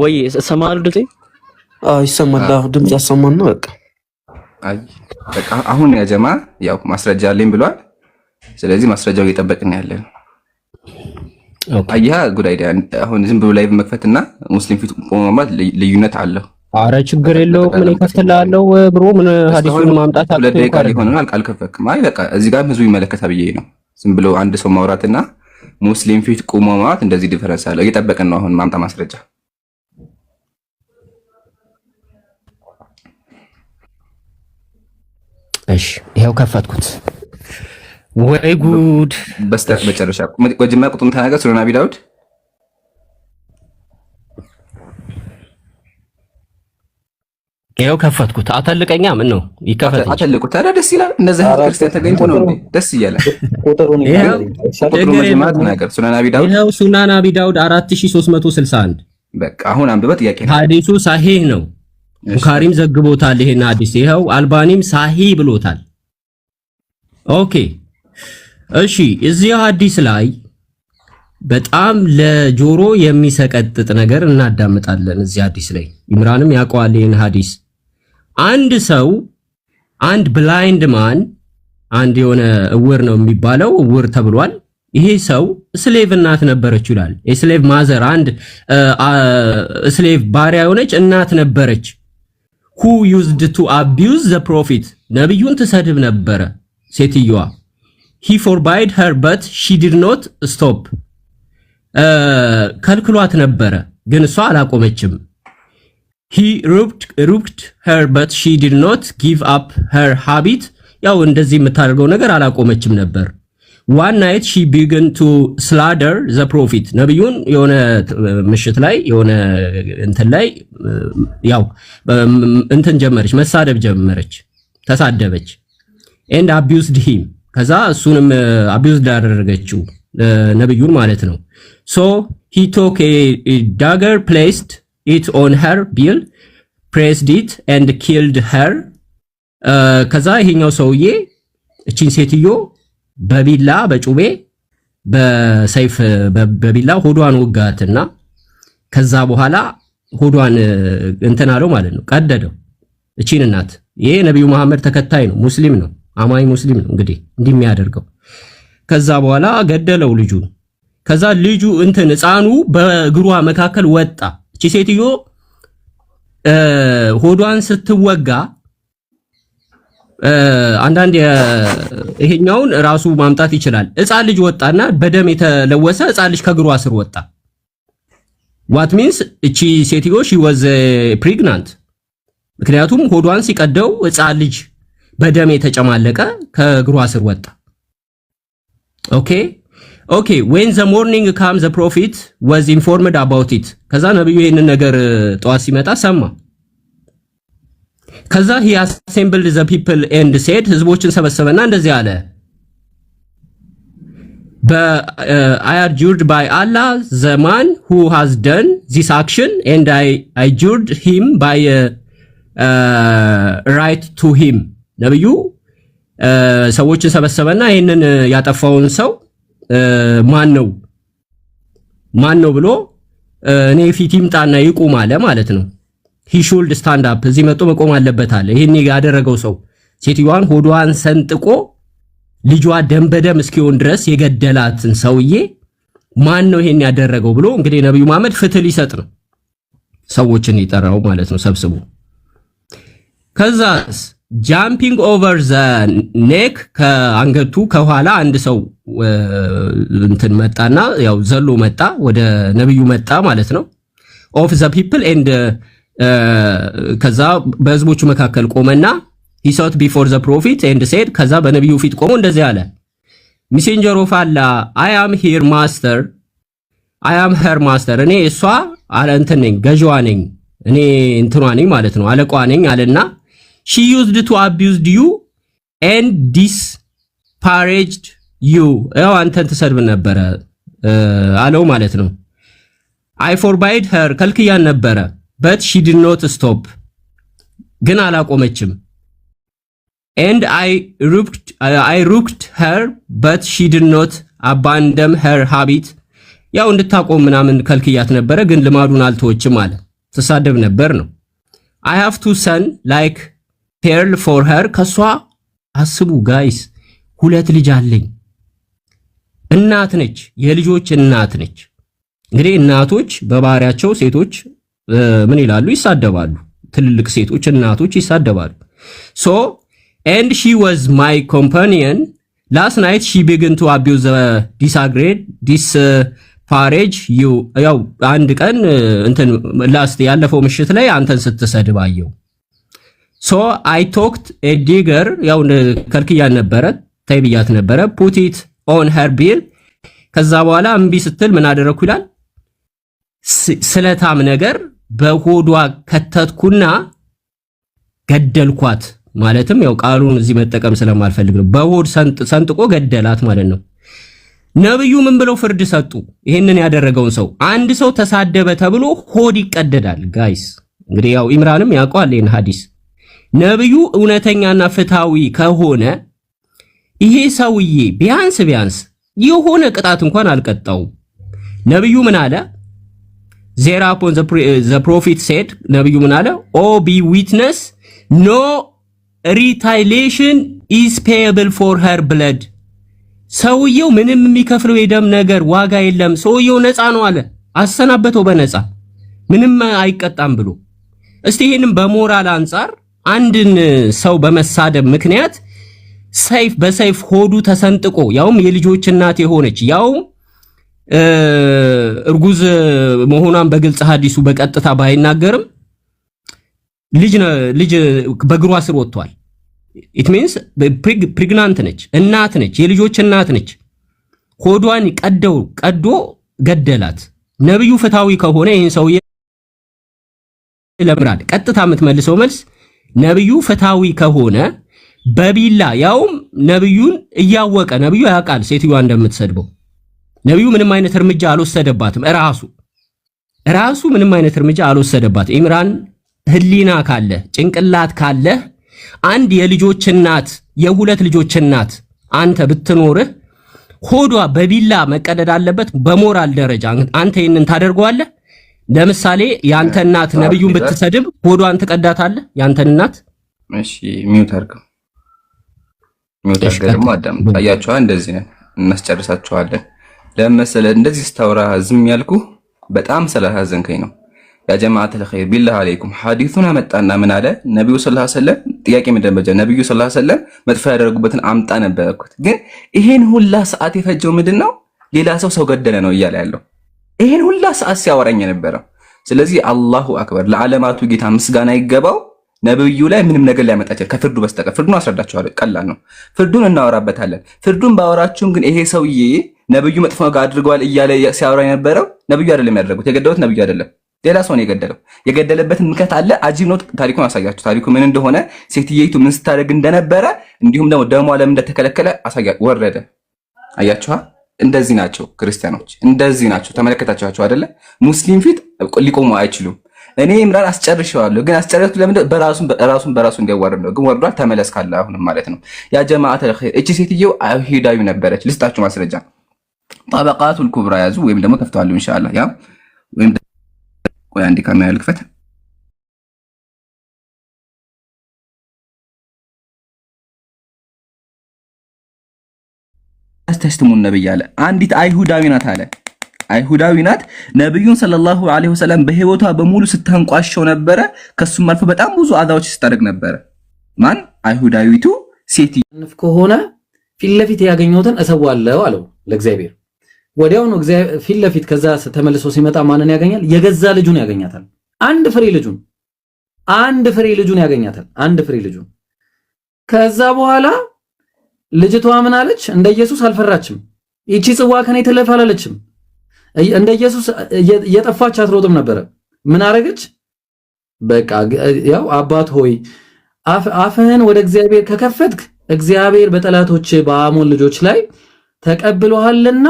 ወይ? ሰማሉ ድምጽ? ይሰማል። ድምጽ አሰማና በቃ በቃ አሁን ያ ጀማ ያው ማስረጃ አለኝ ብሏል። ስለዚህ ማስረጃው እየጠበቅን ያለን አያ ጉዳይ አሁን ዝም ብሎ ላይቭ መክፈትና ሙስሊም ፊት ቆሞ ማለት ልዩነት አለው። አረ ችግር የለውም። ምን ይከፍትልሃለሁ ብሮ ምን ሐዲሱን ማምጣት አለ ደቂቃ ሊሆንና አልከፈክም። አይ በቃ እዚህ ጋር ህዝቡ ይመለከታል ብዬ ነው። ዝም ብሎ አንድ ሰው ማውራትና ሙስሊም ፊት ቆሞ ማለት እንደዚህ ዲፈረንስ አለ። እየጠበቅን ነው አሁን ማምጣት ማስረጃ። እሺ ይሄው ከፈትኩት። ወይ ጉድ! በስተመጨረሻ መጀመሪያ ቁጥሩን ተናገር። ሱነን አቢ ዳውድ ይሄው ከፈትኩት። አተልቀኛ ምን ነው ይከፈት? አተልቁት። ታዲያ ደስ ይላል። እነዚህ ክርስቲያን ተገኝቶ ነው እንዴ ደስ ይላል። ቁጥሩን መጀመሪያ ተናገር። ሱነን አቢ ዳውድ ይሄው ሱነን አቢ ዳውድ 4361 በቃ አሁን አንብበት። ጥያቄ ነው። ሐዲሱ ሳሂህ ነው። ቡኻሪም ዘግቦታል ይሄን ሐዲስ። ይሄው አልባኒም ሳሂህ ብሎታል። ኦኬ እሺ፣ እዚህ ሐዲስ ላይ በጣም ለጆሮ የሚሰቀጥጥ ነገር እናዳምጣለን። እዚህ ሐዲስ ላይ ኢምራንም ያውቀዋል ይሄን ሐዲስ። አንድ ሰው አንድ ብላይንድ ማን አንድ የሆነ እውር ነው የሚባለው እውር ተብሏል። ይሄ ሰው ስሌቭ እናት ነበረች ይላል። የስሌቭ ማዘር አንድ ስሌቭ ባሪያ የሆነች እናት ነበረች። who used to abuse the prophet ነብዩን ትሰድብ ነበረ ሴትየዋ። he forbade her but she did not stop ከልክሏት ነበረ ግን እሷ አላቆመችም። he rebuked her but she did not give up her habit ያው እንደዚህ የምታደርገው ነገር አላቆመችም ነበር። one night she began to slander the prophet ነብዩን የሆነ ምሽት ላይ የሆነ እንትን ላይ ያው እንትን ጀመረች መሳደብ ጀመረች ተሳደበች and abused him ከዛ እሱንም abused አደረገችው ነብዩን ማለት ነው። so he took a dagger placed it on her bill pressed it and killed her ከዛ ይሄኛው ሰውዬ እቺን ሴትዮ በቢላ በጩቤ በሰይፍ በቢላ ሆዷን ወጋትና ከዛ በኋላ ሆዷን እንትን አለው ማለት ነው ቀደደው እቺን እናት። ይሄ ነብዩ መሐመድ ተከታይ ነው ሙስሊም ነው አማኝ ሙስሊም ነው እንግዲህ እንዲህ የሚያደርገው። ከዛ በኋላ ገደለው ልጁን። ከዛ ልጁ እንትን ህፃኑ በእግሯ መካከል ወጣ። እቺ ሴትዮ ሆዷን ስትወጋ አንዳንድ ይሄኛውን ራሱ ማምጣት ይችላል። ህፃን ልጅ ወጣና በደም የተለወሰ ህፃን ልጅ ከእግሯ ስር ወጣ። what means እቺ ሴትዮ she was pregnant ምክንያቱም ሆዷን ሲቀደው ህፃን ልጅ በደም የተጨማለቀ ከእግሯ ስር ወጣ። okay when the morning comes the prophet was informed about it ከዛ ነብዩ ይሄንን ነገር ጧት ሲመጣ ሰማ። ከዛ he assembled the people and said ህዝቦችን ሰበሰበና እንደዚህ አለ I adjured by Allah the man who has done this action and I adjured him by right to him ነብዩ ሰዎችን ሰበሰበና ይሄንን ያጠፋውን ሰው ማን ነው ብሎ እኔ ፊት ይምጣና ይቁም አለ ማለት ነው። he should stand up እዚህ መጥቶ መቆም አለበት አለ። ይሄን ያደረገው ሰው ሴትዮዋን ሆዷን ሰንጥቆ ልጇ ደም በደም እስኪሆን ድረስ የገደላትን ሰውዬ ማን ነው ይሄን ያደረገው ብሎ እንግዲህ ነብዩ መሐመድ ፍትህ ሊሰጥ ነው ሰዎችን ይጠራው ማለት ነው ሰብስቡ። ከዛስ jumping over the neck ከአንገቱ ከኋላ አንድ ሰው እንትን መጣና ያው ዘሎ መጣ ወደ ነብዩ መጣ ማለት ነው of the people and ከዛ በህዝቦቹ መካከል ቆመና he sought before the prophet and said ከዛ በነብዩ ፊት ቆሞ እንደዚህ አለ messenger of Allah I am her master እኔ እሷ አለ እንትን ነኝ ገዥዋ ነኝ እኔ እንትኗ ነኝ ማለት ነው አለቃዋ ነኝ አለና she used to abuse you and disparaged you ያው አንተን ትሰድብ ነበረ አለው ማለት ነው። I forbade her ከልክያን ነበረ but she did not stop ግን አላቆመችም and I rebuked her but she did not abandon her habit ያው እንድታቆም ምናምን ከልክያት ነበረ ግን ልማዱን አልተወችም አለ ተሳደብ ነበር ነው። I have two son like pearl for her ከሷ አስቡ ጋይስ ሁለት ልጅ አለኝ እናት ነች የልጆች እናት ነች። እንግዲህ እናቶች በባህሪያቸው ሴቶች ምን ይላሉ ይሳደባሉ ትልልቅ ሴቶች እናቶች ይሳደባሉ። so and she was my companion last night she began to abuse disparage you ያው አንድ ቀን እንትን ላስት ያለፈው ምሽት ላይ አንተን ስትሰድባየው ሶ አይ ቶክት ኤ ዲገር ያው ከልክያን ነበረ ተይብያት ነበረ ፑት ኢት ኦን ሄር ቢል ከዛ በኋላ እምቢ ስትል ምን አደረኩ ይላል ስለታም ነገር በሆዷ ከተትኩና ገደልኳት ማለትም ያው ቃሉን እዚህ መጠቀም ስለማልፈልግ ነው በሆድ ሰንጥቆ ገደላት ማለት ነው ነብዩ ምን ብለው ፍርድ ሰጡ ይሄንን ያደረገውን ሰው አንድ ሰው ተሳደበ ተብሎ ሆድ ይቀደዳል ጋይስ እንግዲህ ያው ኢምራንም ያውቀዋል ይሄን ሐዲስ ነብዩ እውነተኛና ፍታዊ ከሆነ ይሄ ሰውዬ ቢያንስ የሆነ ቅጣት እንኳን አልቀጣው ነብዩ ምን አለ There upon the prophet said ነብዩ ምን አለ Oh be witness no retaliation is payable for her blood ሰውየው ምንም የሚከፍለው የደም ነገር ዋጋ የለም ሰውየው ነፃ ነው አለ አሰናበተው በነፃ ምንም አይቀጣም ብሎ እስቲ ይሄንን በሞራል አንፃር አንድን ሰው በመሳደብ ምክንያት በሰይፍ ሆዱ ተሰንጥቆ ያውም የልጆች እናት የሆነች ያውም እርጉዝ መሆኗን በግልጽ ሐዲሱ በቀጥታ ባይናገርም ልጅ በግሯ ስር ወጥቷል it means pregnant ነች እናት ነች የልጆች እናት ነች ሆዷን ቀዶ ገደላት ነብዩ ፍታዊ ከሆነ ይሄን ሰው ለምራድ ቀጥታ የምትመልሰው መልስ ነብዩ ፍታዊ ከሆነ በቢላ ያውም ነብዩን እያወቀ ነብዩ ያውቃል ሴትዮዋ እንደምትሰድበው ነብዩ ምንም አይነት እርምጃ አልወሰደባትም ራሱ ምንም አይነት እርምጃ አልወሰደባት ኢምራን ህሊና ካለ ጭንቅላት ካለ አንድ የልጆች እናት የሁለት ልጆች እናት አንተ ብትኖርህ ሆዷ በቢላ መቀደድ አለበት በሞራል ደረጃ አንተ ይሄንን ታደርገዋለህ ለምሳሌ ያንተ እናት ነብዩን ብትሰድብ ሆዷን ትቀዳታለህ ያንተን እናት እሺ ሚውት አድርገው ደግሞ አዳም ታያቸዋ እንደዚህ ነው እናስጨርሳቸዋለን ለምሳሌ እንደዚህ ስታወራ ዝም ያልኩ በጣም ስለሐዘንከኝ ነው ያ ጀማዓት الخير بالله عليكم ሐዲሱን አመጣና ምን አለ ነብዩ ሰለላሁ ዐለይሂ ወሰለም ጥያቄ መደበጀ ነብዩ ሰለላሁ ዐለይሂ ወሰለም መጥፋ ያደረጉበትን አምጣ ነበርኩት ግን ይሄን ሁላ ሰዓት የፈጀው ምንድነው ሌላ ሰው ገደለ ነው እያለ ያለው ይሄን ሁላ ሰዓት ሲያወራኝ ነበረው ስለዚህ አላሁ አክበር ለዓለማቱ ጌታ ምስጋና ይገባው ነብዩ ላይ ምንም ነገር ሊያመጣ ይችላል ከፍርዱ በስተቀር ፍርዱን አስረዳቸዋለሁ ቀላል ነው ፍርዱን እናወራበታለን ፍርዱን ባወራችሁም ግን ይሄ ሰውዬ ነብዩ መጥፎ ነገር አድርገዋል እያለ ሲያወራ የነበረው ነብዩ አይደለም ያደረጉት የገደሉት ነብዩ አይደለም ሌላ ሰው ነው የገደለበት ምክንያት አለ አጂብ ነው ታሪኩን አሳያችሁ ታሪኩ ምን እንደሆነ ሴትየይቱ ምን ስታደርግ እንደነበረ እንዲሁም ደግሞ ደሟ ለምን እንደተከለከለ አሳያችሁ ወረደ አያችኋ እንደዚህ ናቸው ክርስቲያኖች እንደዚህ ናቸው ተመለከታችኋቸው አይደለ ሙስሊም ፊት ሊቆሙ አይችሉም እኔ ኢምራን አስጨርሻለሁ ግን አስጨረስኩ ለምን በራሱ እንዲያዋርድ ነው ግን ወርዷል ተመለስ ካለ አሁንም ማለት ነው ያ ጀማዓት الخير እቺ ሴትየው አይሁዳዊ ነበረች ልስጣችሁ ማስረጃ طبقات الكبرى ያዙ ወይም ደግሞ ከፍተዋል ኢንሻአላህ ያ ወይም ወይ አንዲ ካሜራ ልክፈት አስተስተሙን ነብይ አለ አንዲት አይሁዳዊ ናት አለ አይሁዳዊ ናት ነብዩን ሰለላሁ ዐለይሂ ወሰለም በህይወቷ በሙሉ ስታንቋሸው ነበረ ከሱም አልፎ በጣም ብዙ አዛዎች ስታደርግ ነበረ ማን አይሁዳዊቱ ሴት ከሆነ ፊት ለፊት ያገኘውትን እሰዋለሁ አለው ለእግዚአብሔር ወዲያው ነው እግዚአብሔር ፊት ለፊት ከዛ ተመልሶ ሲመጣ ማንን ያገኛል የገዛ ልጁን ያገኛታል አንድ ፍሬ ልጁን ያገኛታል አንድ ፍሬ ልጁን ከዛ በኋላ ልጅቷ ምን አለች እንደ ኢየሱስ አልፈራችም ይቺ ጽዋ ከኔ ትለፍ አላለችም እንደ ኢየሱስ እየጠፋች አትሮጥም ነበር ምን አረገች በቃ ያው አባት ሆይ አፍህን ወደ እግዚአብሔር ከከፈትክ እግዚአብሔር በጠላቶች በአሞን ልጆች ላይ ተቀብሎሃልና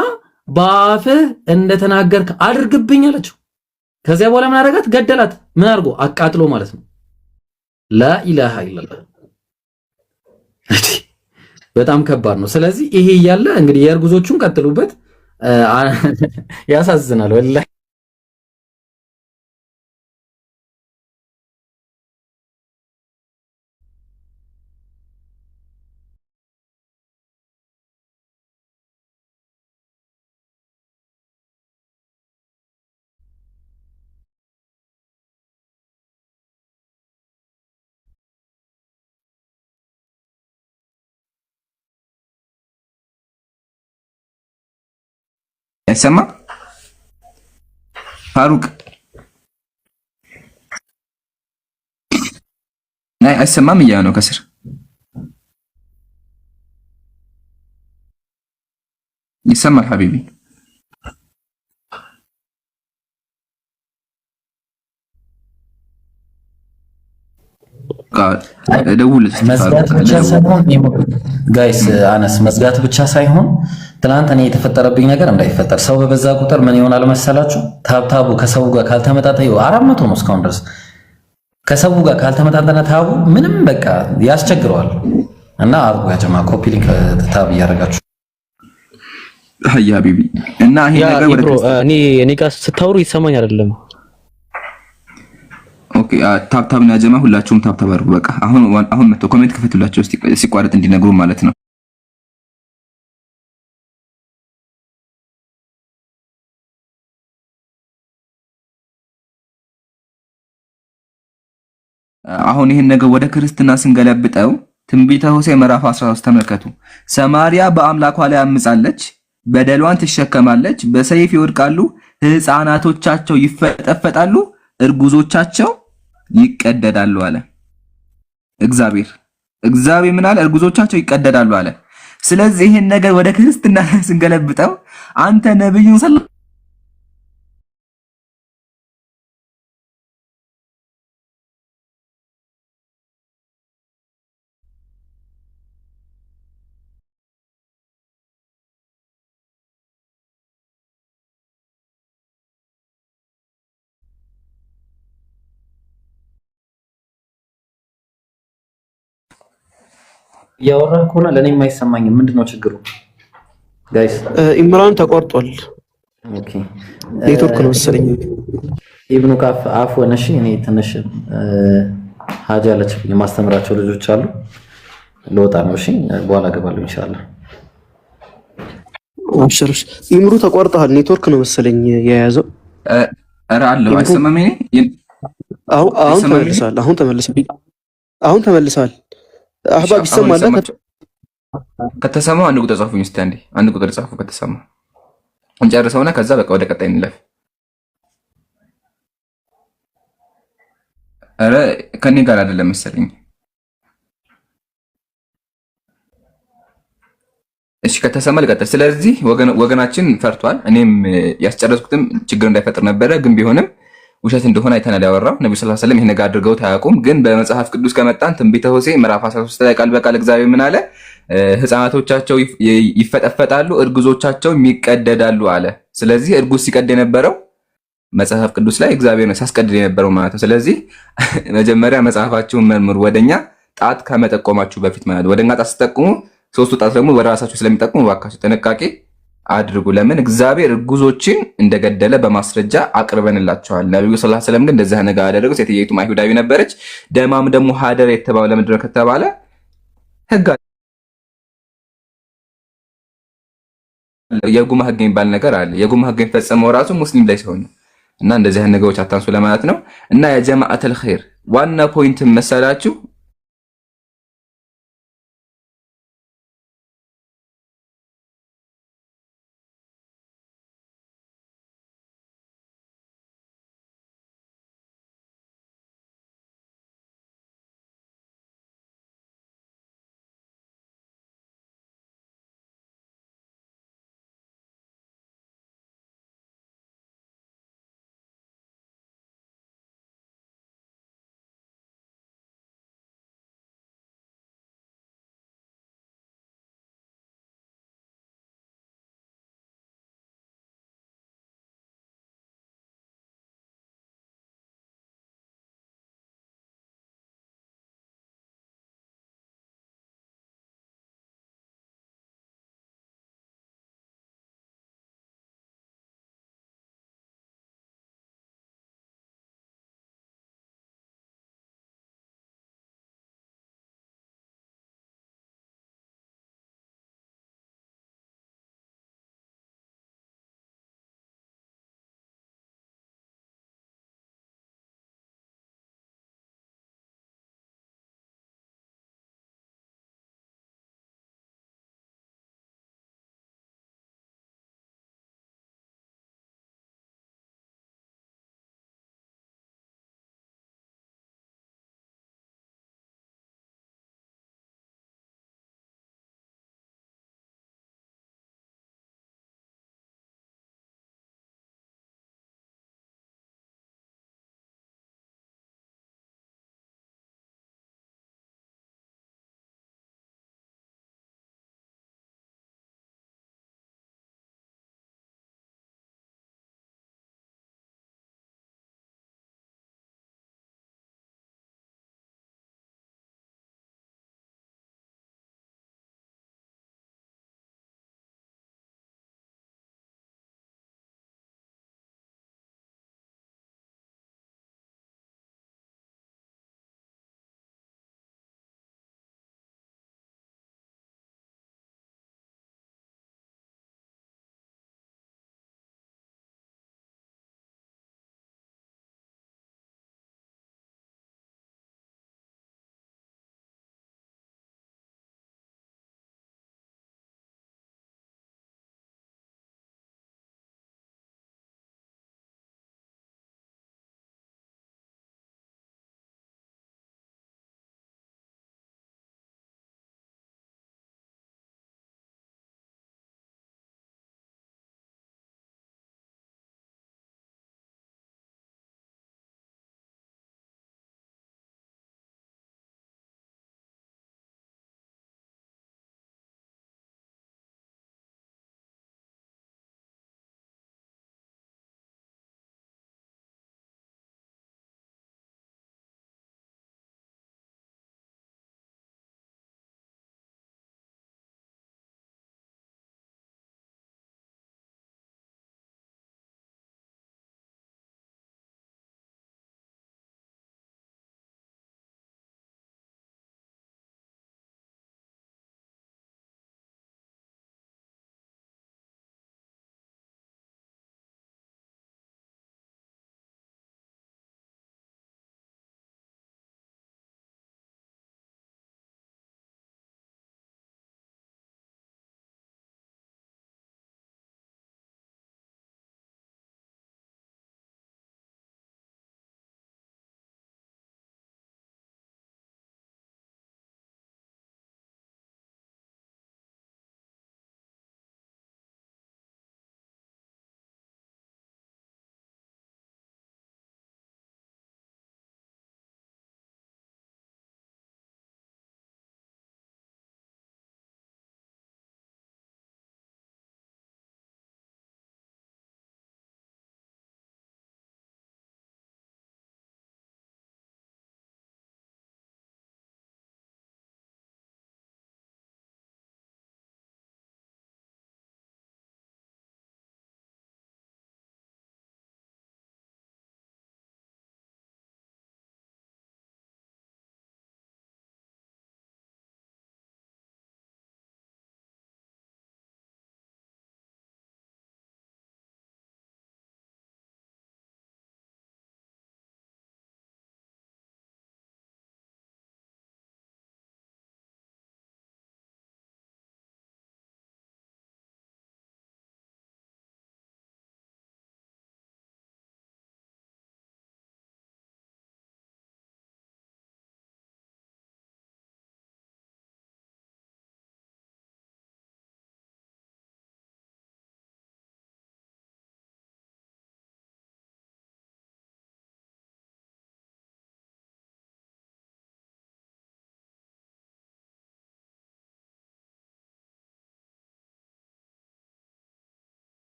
በአፍህ እንደተናገርክ አድርግብኝ አለችው ከዚያ በኋላ ምን አረጋት ገደላት ምን አርጎ አቃጥሎ ማለት ነው ላ ኢላሃ ኢላላህ በጣም ከባድ ነው ስለዚህ ይሄ ያለ እንግዲህ የእርጉዞቹን ቀጥሉበት ያሳዝናል ወላሂ አይሰማ ፋሩቅ አይሰማም እያለ ነው ከስር ይሰማል ሐቢቢ መዝጋት ብቻ ሳይሆን ጋይስ አነስ መዝጋት ብቻ ሳይሆን ትናንት እኔ የተፈጠረብኝ ነገር እንዳይፈጠር ሰው በበዛ ቁጥር ምን ይሆናል መሰላችሁ? ታብታቡ ከሰው ጋር ካልተመጣጠነ 400 ነው እስካሁን ድረስ ከሰው ጋር ካልተመጣጠነ ታቡ ምንም በቃ ያስቸግረዋል። እና አርጉ ያጀማ ኮፒ ሊንክ ታብ እያደረጋችሁ ያ ሀቢቢ እና ይሄ ነገር ወደ እኔ ጋር ስታወሩ ይሰማኝ አይደለም። ኦኬ ታብታብ እና ጀማ ሁላችሁም ታብታብ አድርጉ። በቃ አሁን መጥቶ ኮሜንት ክፈቱላችሁ ሲቋረጥ እንዲነግሩ ማለት ነው። አሁን ይሄን ነገር ወደ ክርስትና ስንገለብጠው ትንቢተ ሆሴዕ ምዕራፍ 13 ተመልከቱ። ሰማርያ በአምላኳ ላይ አምጻለች፣ በደሏን ትሸከማለች፣ በሰይፍ ይወድቃሉ፣ ሕፃናቶቻቸው ይፈጠፈጣሉ፣ እርጉዞቻቸው ይቀደዳሉ አለ እግዚአብሔር ምን አለ? እርጉዞቻቸው ይቀደዳሉ አለ። ስለዚህ ይሄን ነገር ወደ ክርስትና ስንገለብጠው አንተ ነብዩ እያወራህ ከሆነ ለኔ የማይሰማኝም ምንድነው ችግሩ? ጋይስ ኢምራን ተቋርጧል። ኦኬ ኔትወርክ ነው መሰለኝ። ኢብኑ ካፍ አፍወን እሺ። እኔ ትንሽ ሀጃ አለች የማስተምራቸው ልጆች አሉ ልወጣ ነው። እሺ በኋላ እገባለሁ ኢንሻአላህ። አብሽርሽ ኢምሩ ተቋርጧል። ኔትወርክ ነው መሰለኝ የያዘው። ኧረ አለው አይሰማም። አሁን ተመልሰዋል። አህባብ ይሰማል። ከተሰማው አንድ ቁጥር ጻፉኝ እስቲ አንዴ። አንድ ቁጥር ጻፉ ከተሰማ እንጨርሰውና ከዛ በቃ ወደ ቀጣይ እንለፍ። ኧረ ከኔ ጋር አይደለም መሰለኝ። እሺ ከተሰማ ልቀጥል። ስለዚህ ወገናችን ፈርቷል። እኔም ያስጨረስኩትም ችግር እንዳይፈጥር ነበረ፣ ግን ቢሆንም ውሸት እንደሆነ አይተናል ያወራው ነብዩ ሰለላሁ ዐለይሂ ወሰለም። ይሄን ነገር አድርገው ታያቁም። ግን በመጽሐፍ ቅዱስ ከመጣን ትንቢተ ሆሴዕ ምዕራፍ 13 ላይ ቃል በቃል እግዚአብሔር ምን አለ? ሕፃናቶቻቸው ይፈጠፈጣሉ፣ እርጉዞቻቸው ይቀደዳሉ አለ። ስለዚህ እርጉዝ ሲቀድ የነበረው መጽሐፍ ቅዱስ ላይ እግዚአብሔር ነው ሲያስቀድድ የነበረው ማለት ነው። ስለዚህ መጀመሪያ መጽሐፋችሁን መርምሩ፣ ወደኛ ጣት ከመጠቆማችሁ በፊት ማለት ነው። ወደኛ ጣት ስትጠቁሙ ሶስቱ ጣት ደግሞ ወደ ራሳችሁ ስለሚጠቁሙ እባካችሁ ጥንቃቄ አድርጉ። ለምን እግዚአብሔር እርጉዞችን እንደገደለ በማስረጃ አቅርበንላቸዋል። ነብዩ ሰለላሁ ዐለይሂ ወሰለም ግን እንደዚህ ነገር አደረገው። ሴትየቱም አይሁዳዊ ነበረች። ደማም ደግሞ ሀደር የተባለው ለምንድን ነው ከተባለ ህግ የጉማ ህግ የሚባል ነገር አለ። የጉማ ህግ የሚፈጸመው ራሱ ሙስሊም ላይ ሲሆን እና እንደዚህ አይነት ነገሮች አታንሱ ለማለት ነው። እና የጀማዓተል ኸይር ዋና ፖይንት መሰላችሁ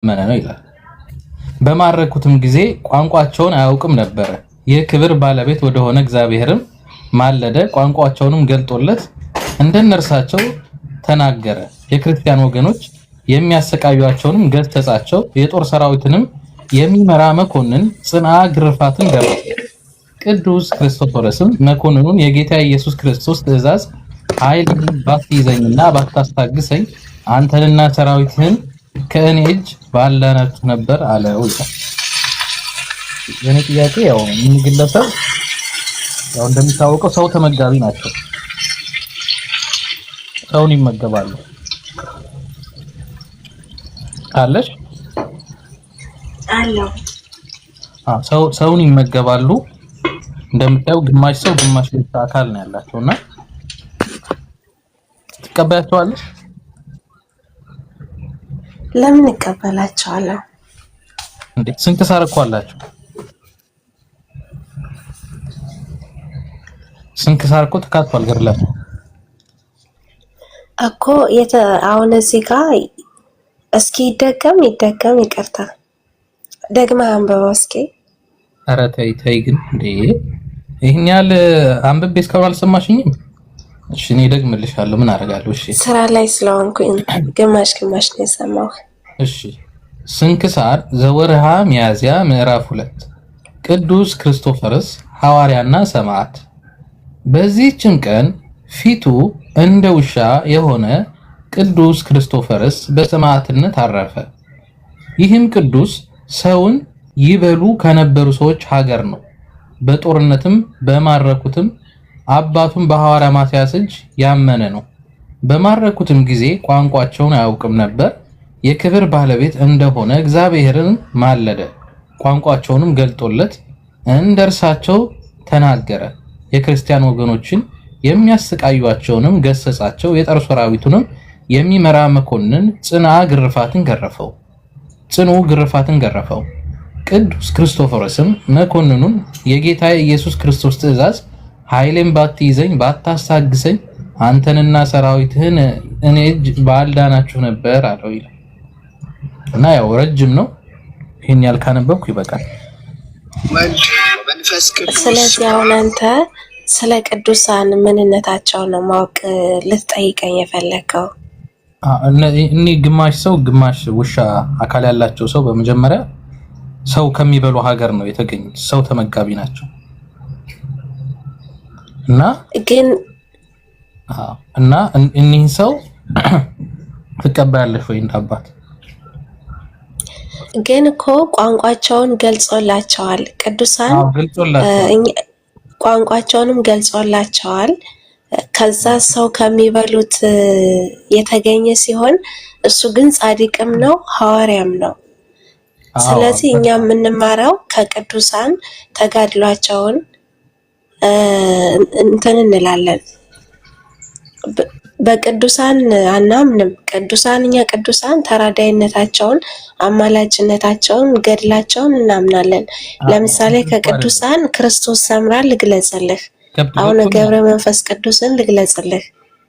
ያመነ ነው ይላል። በማረኩትም ጊዜ ቋንቋቸውን አያውቅም ነበር። የክብር ባለቤት ወደሆነ እግዚአብሔርም ማለደ። ቋንቋቸውንም ገልጦለት እንደነርሳቸው ተናገረ። የክርስቲያን ወገኖች የሚያሰቃዩአቸውንም ገሰጻቸው። የጦር ሰራዊትንም የሚመራ መኮንን ጽንዓ ግርፋትን ገረፈ። ቅዱስ ክርስቶፎረስም መኮንኑን የጌታ ኢየሱስ ክርስቶስ ትእዛዝ ኃይልን ባትይዘኝና ባታስታግሰኝ አንተንና ሰራዊትህን ከእኔ እጅ ባላናችሁ ነበር አለው። የኔ ጥያቄ ያው ግለሰብ ያው እንደሚታወቀው ሰው ተመጋቢ ናቸው። ሰውን ይመገባሉ። አለሽ አለው ሰውን ይመገባሉ። እንደምታየው ግማሽ ሰው ግማሽ አካል ነው ያላቸውና ትቀበያቸዋለሽ? ለምን እቀበላቸዋለሁ እንዴ? ስንክሳር እኮ አላቸው። ስንክሳር እኮ ተካቷል ገድላቸው እኮ አሁን እዚህ ጋር እስኪ ይደገም ይቅርታ ደግማ አንብበው እስኪ። ኧረ ተይ ግን እንዴ ይሄን ያህል አንብቤ እስካሁን አልሰማሽኝም? እሺ እኔ ደግምልሻለሁ። ምን አደርጋለሁ? እሺ ስራ ላይ ስለሆንኩኝ ግማሽ ነው የሰማው። እሺ ስንክሳር ዘወርሃ ሚያዝያ ምዕራፍ 2 ቅዱስ ክርስቶፈርስ ሐዋርያና ሰማዕት። በዚህችም ቀን ፊቱ እንደ ውሻ የሆነ ቅዱስ ክርስቶፈርስ በሰማዕትነት አረፈ። ይህም ቅዱስ ሰውን ይበሉ ከነበሩ ሰዎች ሀገር ነው። በጦርነትም በማረኩትም አባቱም በሐዋርያ ማትያስ እጅ ያመነ ነው። በማረኩትም ጊዜ ቋንቋቸውን አያውቅም ነበር። የክብር ባለቤት እንደሆነ እግዚአብሔርን ማለደ። ቋንቋቸውንም ገልጦለት እንደርሳቸው ተናገረ። የክርስቲያን ወገኖችን የሚያሰቃዩአቸውንም ገሰጻቸው። የጦር ሰራዊቱንም የሚመራ መኮንን ጽንዓ ግርፋትን ገረፈው። ቅዱስ ክርስቶፎረስም መኮንኑን የጌታ ኢየሱስ ክርስቶስ ትእዛዝ ኃይሌን ባትይዘኝ ባታስታግሰኝ አንተንና ሰራዊትህን እኔ እጅ ባልዳናችሁ ነበር አለው ይላል። እና ያው ረጅም ነው። ይሄን ያልካነበብኩ ይበቃል። ስለዚህ አሁን አንተ ስለ ቅዱሳን ምንነታቸው ነው ማወቅ ልትጠይቀኝ የፈለከው? እኔ ግማሽ ሰው ግማሽ ውሻ አካል ያላቸው ሰው በመጀመሪያ ሰው ከሚበሉ ሀገር ነው የተገኙት። ሰው ተመጋቢ ናቸው። እና እኒህ ሰው ትቀበያለሽ ወይ እንዳባት? ግን እኮ ቋንቋቸውን ገልጾላቸዋል። ቅዱሳን ቋንቋቸውንም ገልጾላቸዋል። ከዛ ሰው ከሚበሉት የተገኘ ሲሆን እሱ ግን ጻድቅም ነው ሐዋርያም ነው። ስለዚህ እኛ የምንማረው ከቅዱሳን ተጋድሏቸውን እንትን እንላለን። በቅዱሳን አናምንም። ቅዱሳን ተራዳይነታቸውን፣ አማላጅነታቸውን፣ ገድላቸውን እናምናለን። ለምሳሌ ከቅዱሳን ክርስቶስ ሰምራ ልግለጽልህ። አሁን ገብረ መንፈስ ቅዱስን ልግለጽልህ።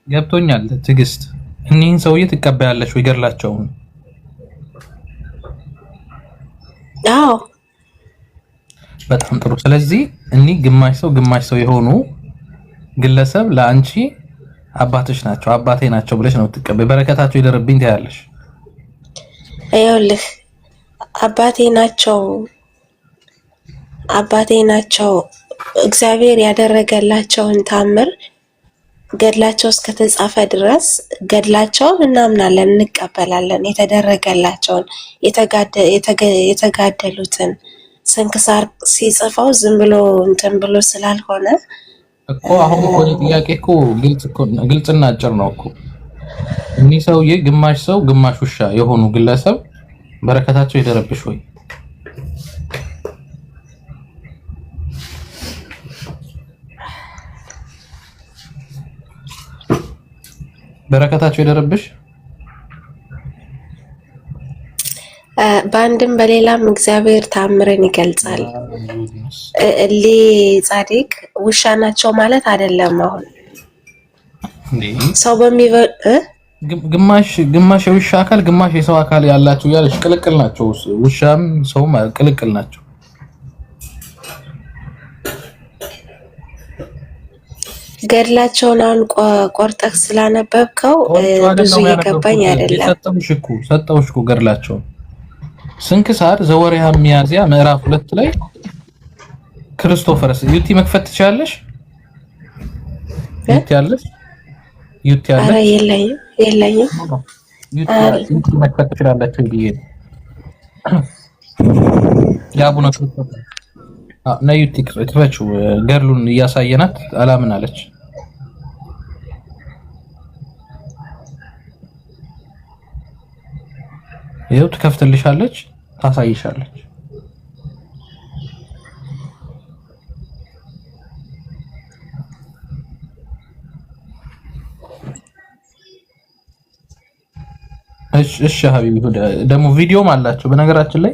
ገብቶኛል ትዕግስት። እኒህን ሰውዬ ትቀበያለሽ ወይ ገድላቸውን? አዎ በጣም ጥሩ። ስለዚህ እኒህ ግማሽ ሰው የሆኑ ግለሰብ ለአንቺ አባትሽ ናቸው፣ አባቴ ናቸው ብለሽ ነው ትቀበይ። በረከታቸው ይደርብኝ ትያለሽ። ይኸውልህ አባቴ ናቸው እግዚአብሔር ያደረገላቸውን ታምር ገድላቸው እስከተጻፈ ድረስ ገድላቸውን እናምናለን፣ እንቀበላለን። የተደረገላቸውን የተጋደሉትን ስንክሳር ሲጽፈው ዝም ብሎ እንትን ብሎ ስላልሆነ እኮ አሁን እኮ ጥያቄ እኮ ግልጽና አጭር ነው እኮ። እኒህ ሰውዬ ግማሽ ሰው ግማሽ ውሻ የሆኑ ግለሰብ በረከታቸው ይደረብሽ ወይ? በረከታቸው ይደረብሽ። በአንድም በሌላም እግዚአብሔር ታምርን ይገልጻል። እሊ ጻድቅ ውሻ ናቸው ማለት አይደለም። አሁን ሰው ግማሽ የውሻ አካል ግማሽ የሰው አካል ያላቸው ያለሽ ቅልቅል ናቸው። ውሻም ሰውም ቅልቅል ናቸው። ገድላቸውን አሁን ቆርጠህ ስላነበብከው ብዙ እየገባኝ አይደለም። ሰጠውሽ እኮ ገድላቸውን ስንክሳር ዘወርሃ ሚያዝያ ምዕራፍ 2 ላይ ክርስቶፈርስ ዩቲ መክፈት ትችላለሽ? ዩቲ ያለሽ? ኧረ የለኝም። ዩቲ መክፈት ትችላለሽ ብዬ ያቡነ ክርስቶፈር ነው ዩቲ ክፈችው። ገድሉን እያሳየናት አላምን አለች። ይኸው ትከፍትልሻለች፣ ታሳይሻለች። እሺ ሀቢብ ደግሞ ቪዲዮም አላቸው። በነገራችን ላይ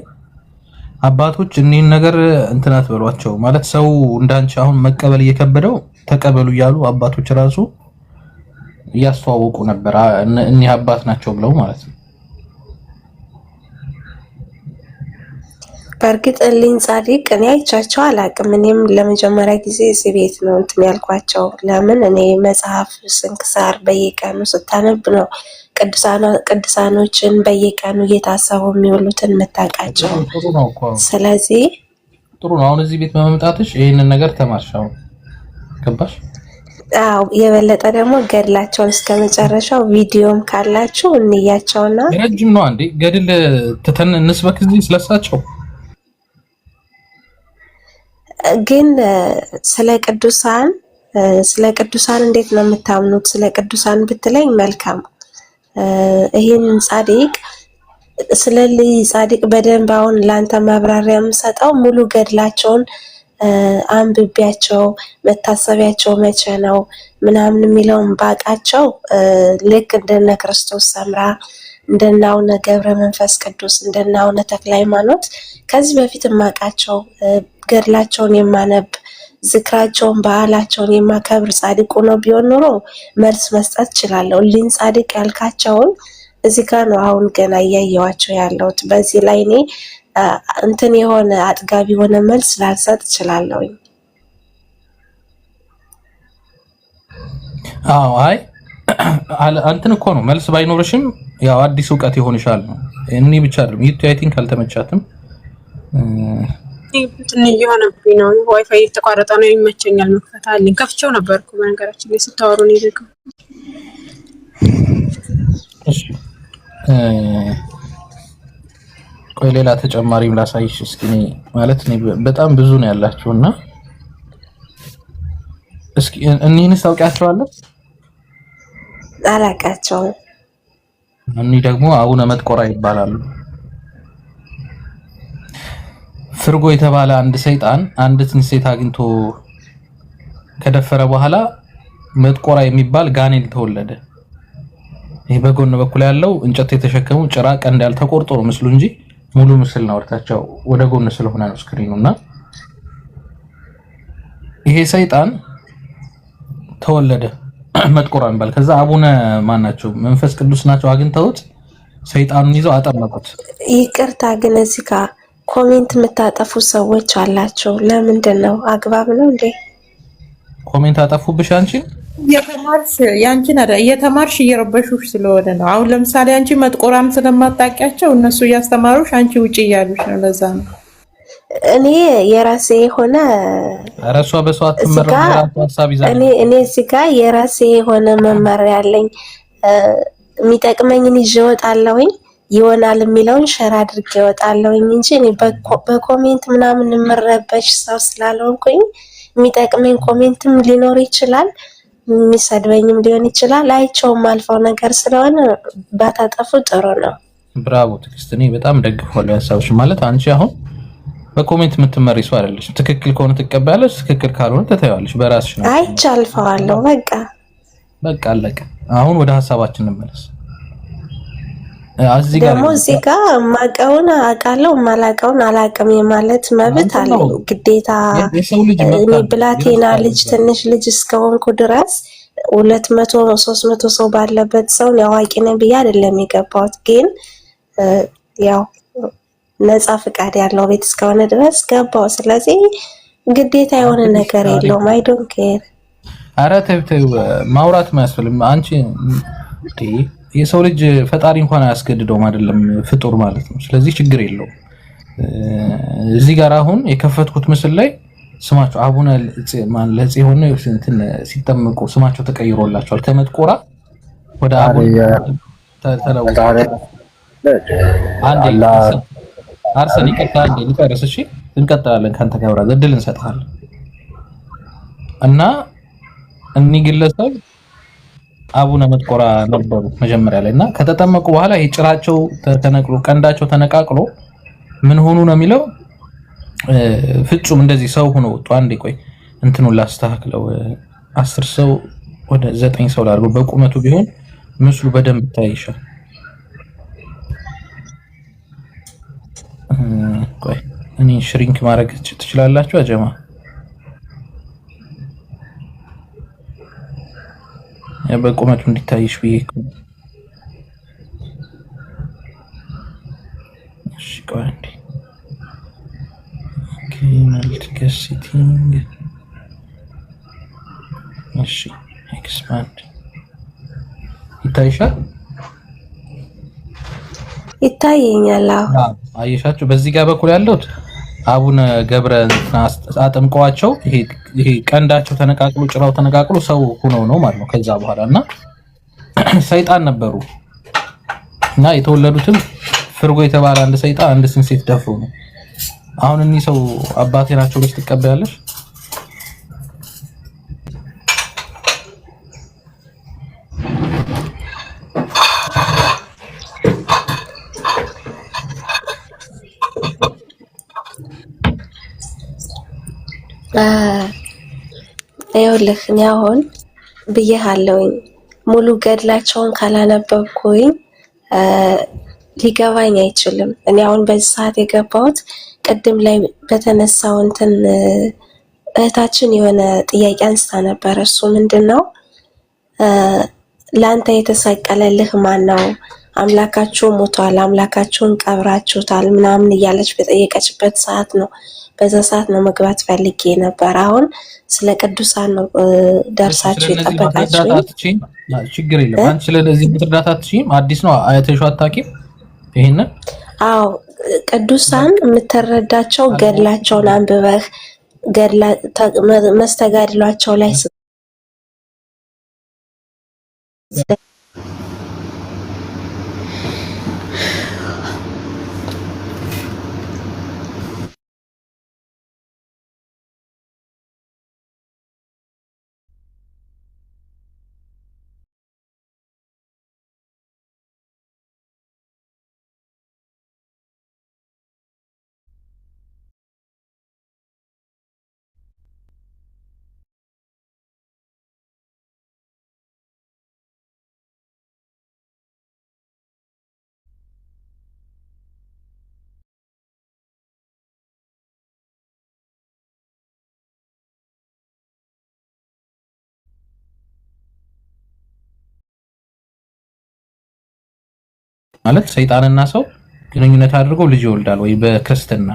አባቶች እኒህን ነገር እንትናት በሏቸው ማለት ሰው እንዳንቺ አሁን መቀበል እየከበደው ተቀበሉ እያሉ አባቶች ራሱ እያስተዋወቁ ነበር። እኒህ አባት ናቸው ብለው ማለት ነው። በእርግጥ እሊን ጻድቅ እኔ አይቻቸው አላቅም። እኔም ለመጀመሪያ ጊዜ እዚህ ቤት ነው እንትን ያልኳቸው። ለምን እኔ መጽሐፍ ስንክሳር በየቀኑ ስታነብ ነው ቅዱሳኖችን በየቀኑ እየታሰቡ የሚውሉትን የምታውቃቸው። ስለዚህ ጥሩ ነው። አሁን እዚህ ቤት በመምጣትሽ ይህንን ነገር ተማርሻው ገባሽ? አዎ የበለጠ ደግሞ ገድላቸውን እስከ መጨረሻው ቪዲዮም ካላችሁ እንያቸውና ረጅም ነው አንዴ ገድል ትተን እንስበክ እዚህ ስለሳቸው ግን ስለ ቅዱሳን እንዴት ነው የምታምኑት? ስለ ቅዱሳን ብትለኝ መልካም። ይህን ጻድቅ ስለዚህ ጻድቅ በደንብ አሁን ላንተ ማብራሪያ የምሰጠው ሙሉ ገድላቸውን አንብቤያቸው መታሰቢያቸው መቼ ነው ምናምን የሚለውን ባቃቸው ልክ እንደነ ክርስቶስ ሰምራ እንደነ አቡነ ገብረ መንፈስ ቅዱስ እንደነ አቡነ ተክለ ሃይማኖት ከዚህ በፊት የማውቃቸው ገድላቸውን የማነብ ዝክራቸውን በዓላቸውን የማከብር ጻድቁ ነው ቢሆን ኖሮ መልስ መስጠት እችላለሁ። ሊን ጻድቅ ያልካቸውን እዚህ ጋር ነው አሁን ገና እያየዋቸው ያለሁት። በዚህ ላይ እኔ እንትን የሆነ አጥጋቢ የሆነ መልስ ላልሰጥ እችላለሁ። አዎ አይ አንተን እኮ ነው መልስ ባይኖርሽም ያው አዲስ ዕውቀት ይሆንሻል ነው። እኔ ብቻ አይደለም ዩቲ አይ ቲንክ አልተመቻትም። ትንሽ የሆነብኝ ነው። ዋይፋይ የተቋረጠ ነው። ይመቸኛል መክፈት አለኝ። ከፍቼው ነበርኩ በነገራችን ላይ ስታወሩ ነው ይዘጋው። እሺ ቆይ ሌላ ተጨማሪም ላሳይሽ እስኪ። ማለት እኔ በጣም ብዙ ነው ያላችሁና እስኪ እኒህንስ ታውቂያቸዋለሽ? አላውቃቸውም። እኒህ ደግሞ አቡነ መጥቆራ ይባላሉ። ፍርጎ የተባለ አንድ ሰይጣን አንዲትን ሴት አግኝቶ ከደፈረ በኋላ መጥቆራ የሚባል ጋኔል ተወለደ። ይሄ በጎን በኩል ያለው እንጨት የተሸከሙ ጭራ ቀንድ ያልተቆርጦ ነው ምስሉ እንጂ ሙሉ ምስል ነው። ወርታቸው ወደ ጎን ስለሆነ ነው ስክሪኑና ይሄ ሰይጣን ተወለደ መጥቆራ የሚባል። ከዛ አቡነ ማን ናቸው መንፈስ ቅዱስ ናቸው አግኝተውት ሰይጣኑን ይዘው አጠመቁት። ይቅርታ ግን እዚህ ጋር ኮሜንት የምታጠፉ ሰዎች አላችሁ። ለምንድን ነው? አግባብ ነው እንዴ? ኮሜንት አጠፉብሽ? አንቺ እየተማርሽ ያንቺን አይደል እየተማርሽ እየረበሹሽ ስለሆነ ነው። አሁን ለምሳሌ አንቺ መጥቆራም ስለማታውቂያቸው እነሱ እያስተማሩሽ አንቺ ውጪ እያሉሽ ነው። ለዛ ነው እኔ የራሴ የሆነ አራሷ በሰዋት ተመረራ ሐሳብ ይዛል። እኔ እዚህ ጋር የራሴ የሆነ መመሪያ ያለኝ የሚጠቅመኝን ይዤ እወጣለሁኝ። ይሆናል የሚለውን ሸር አድርጌ እወጣለሁኝ እንጂ እኔ በኮሜንት ምናምን የምረበሽ ሰው ስላልሆንኩኝ የሚጠቅመኝ ኮሜንትም ሊኖር ይችላል፣ የሚሰድበኝም ሊሆን ይችላል። አይቼውም አልፈው ነገር ስለሆነ ባታጠፉ ጥሩ ነው። ብራቮ ትዕግስት። እኔ በጣም ደግፋለሁ ሐሳብሽ። ማለት አንቺ አሁን በኮሜንት የምትመሪ ሰው አይደለሽ። ትክክል ከሆነ ትቀበያለሽ፣ ትክክል ካልሆነ ትተያለሽ። በራስሽ ነው። አይቼ አልፈዋለሁ። በቃ አለቀ። አሁን ወደ ሐሳባችን እንመለስ። ደግሞ እዚህ ጋር ማቀውን አውቃለሁ ማላቀውን አላቅም የማለት መብት አለኝ። ግዴታ እኔ ብላቴና ልጅ ትንሽ ልጅ እስከሆንኩ ድረስ 200 300 ሰው ባለበት ሰው አዋቂ ነኝ ብዬ አይደለም የገባሁት። ግን ያው ነፃ ፍቃድ ያለው ቤት እስከሆነ ድረስ ገባው። ስለዚህ ግዴታ የሆነ ነገር የለውም። አይ ዶንት ኬር። ኧረ ተይው ማውራት ማያስፈልም። አንቺ የሰው ልጅ ፈጣሪ እንኳን አያስገድደውም አይደለም ፍጡር ማለት ነው። ስለዚህ ችግር የለውም። እዚህ ጋር አሁን የከፈትኩት ምስል ላይ ስማቸው አቡነ ለጽዮን እንትን ሲጠመቁ ስማቸው ተቀይሮላቸዋል። ከመጥቆራ ወደ አቡነ ተለውጠዋል። አንዴ አርሰን ይቀጥታ አንዴ ልጨርስ። እሺ እንቀጥላለን። ካንተ ጋር እድል እንሰጣለን እና እኒህ ግለሰብ አቡነ መጥቆራ ነበሩ መጀመሪያ ላይ እና ከተጠመቁ በኋላ የጭራቸው ተነቅሎ ቀንዳቸው ተነቃቅሎ ምን ሆኑ ነው የሚለው ፍጹም እንደዚህ ሰው ሆኖ ወጡ። አንዴ ቆይ እንትኑን ላስተካክለው። 10 ሰው ወደ 9 ሰው ላድርገው። በቁመቱ ቢሆን ምስሉ በደንብ ይታይሻል። ቆይ እኔ ሽሪንክ ማድረግ ትችላላችሁ አጀማ? በቁመቱ እንዲታይሽ ብዬ እኮ። እሺ ቆይ አንዴ መልቲፕል ሴቲንግ። እሺ ኤክስፓንድ ይታይሻል? ይታየኛል። አየሻቸው? በዚህ ጋር በኩል ያለውት አቡነ ገብረ አጠምቀዋቸው ይሄ ቀንዳቸው ተነቃቅሎ ጭራው ተነቃቅሎ ሰው ሆነው ነው ማለት ነው። ከዛ በኋላ እና ሰይጣን ነበሩ እና የተወለዱትም ፍርጎ የተባለ አንድ ሰይጣን አንድ ሴት ደፍሮ ነው። አሁን እኚህ ሰው አባቴ ናቸው ብለሽ ትቀበያለሽ? ይኸውልህ እኔ አሁን ብዬሃለሁኝ ሙሉ ገድላቸውን ካላነበብኩኝ ሊገባኝ አይችልም። እኔ አሁን በዚህ ሰዓት የገባሁት ቅድም ላይ በተነሳው እንትን እህታችን የሆነ ጥያቄ አንስታ ነበር። እሱ ምንድነው ላንተ የተሰቀለልህ ማን ነው? አምላካችሁ ሞቷል፣ አምላካችሁን ቀብራችሁታል ምናምን እያለች በጠየቀችበት ሰዓት ነው። በዛ ሰዓት ነው መግባት ፈልጌ ነበር። አሁን ስለ ቅዱሳን ነው ደርሳችሁ የጠበቃችሁ። ችግር የለም። አንቺ ስለዚህ ምትርዳታ አትችይም። አዲስ ነው አይተሽው አታውቂም ይሄን? አዎ ቅዱሳን የምትረዳቸው ገድላቸውን አንብበህ መስተጋድሏቸው ላይ ማለት ሰይጣንና ሰው ግንኙነት አድርገው ልጅ ይወልዳል ወይ በክርስትና።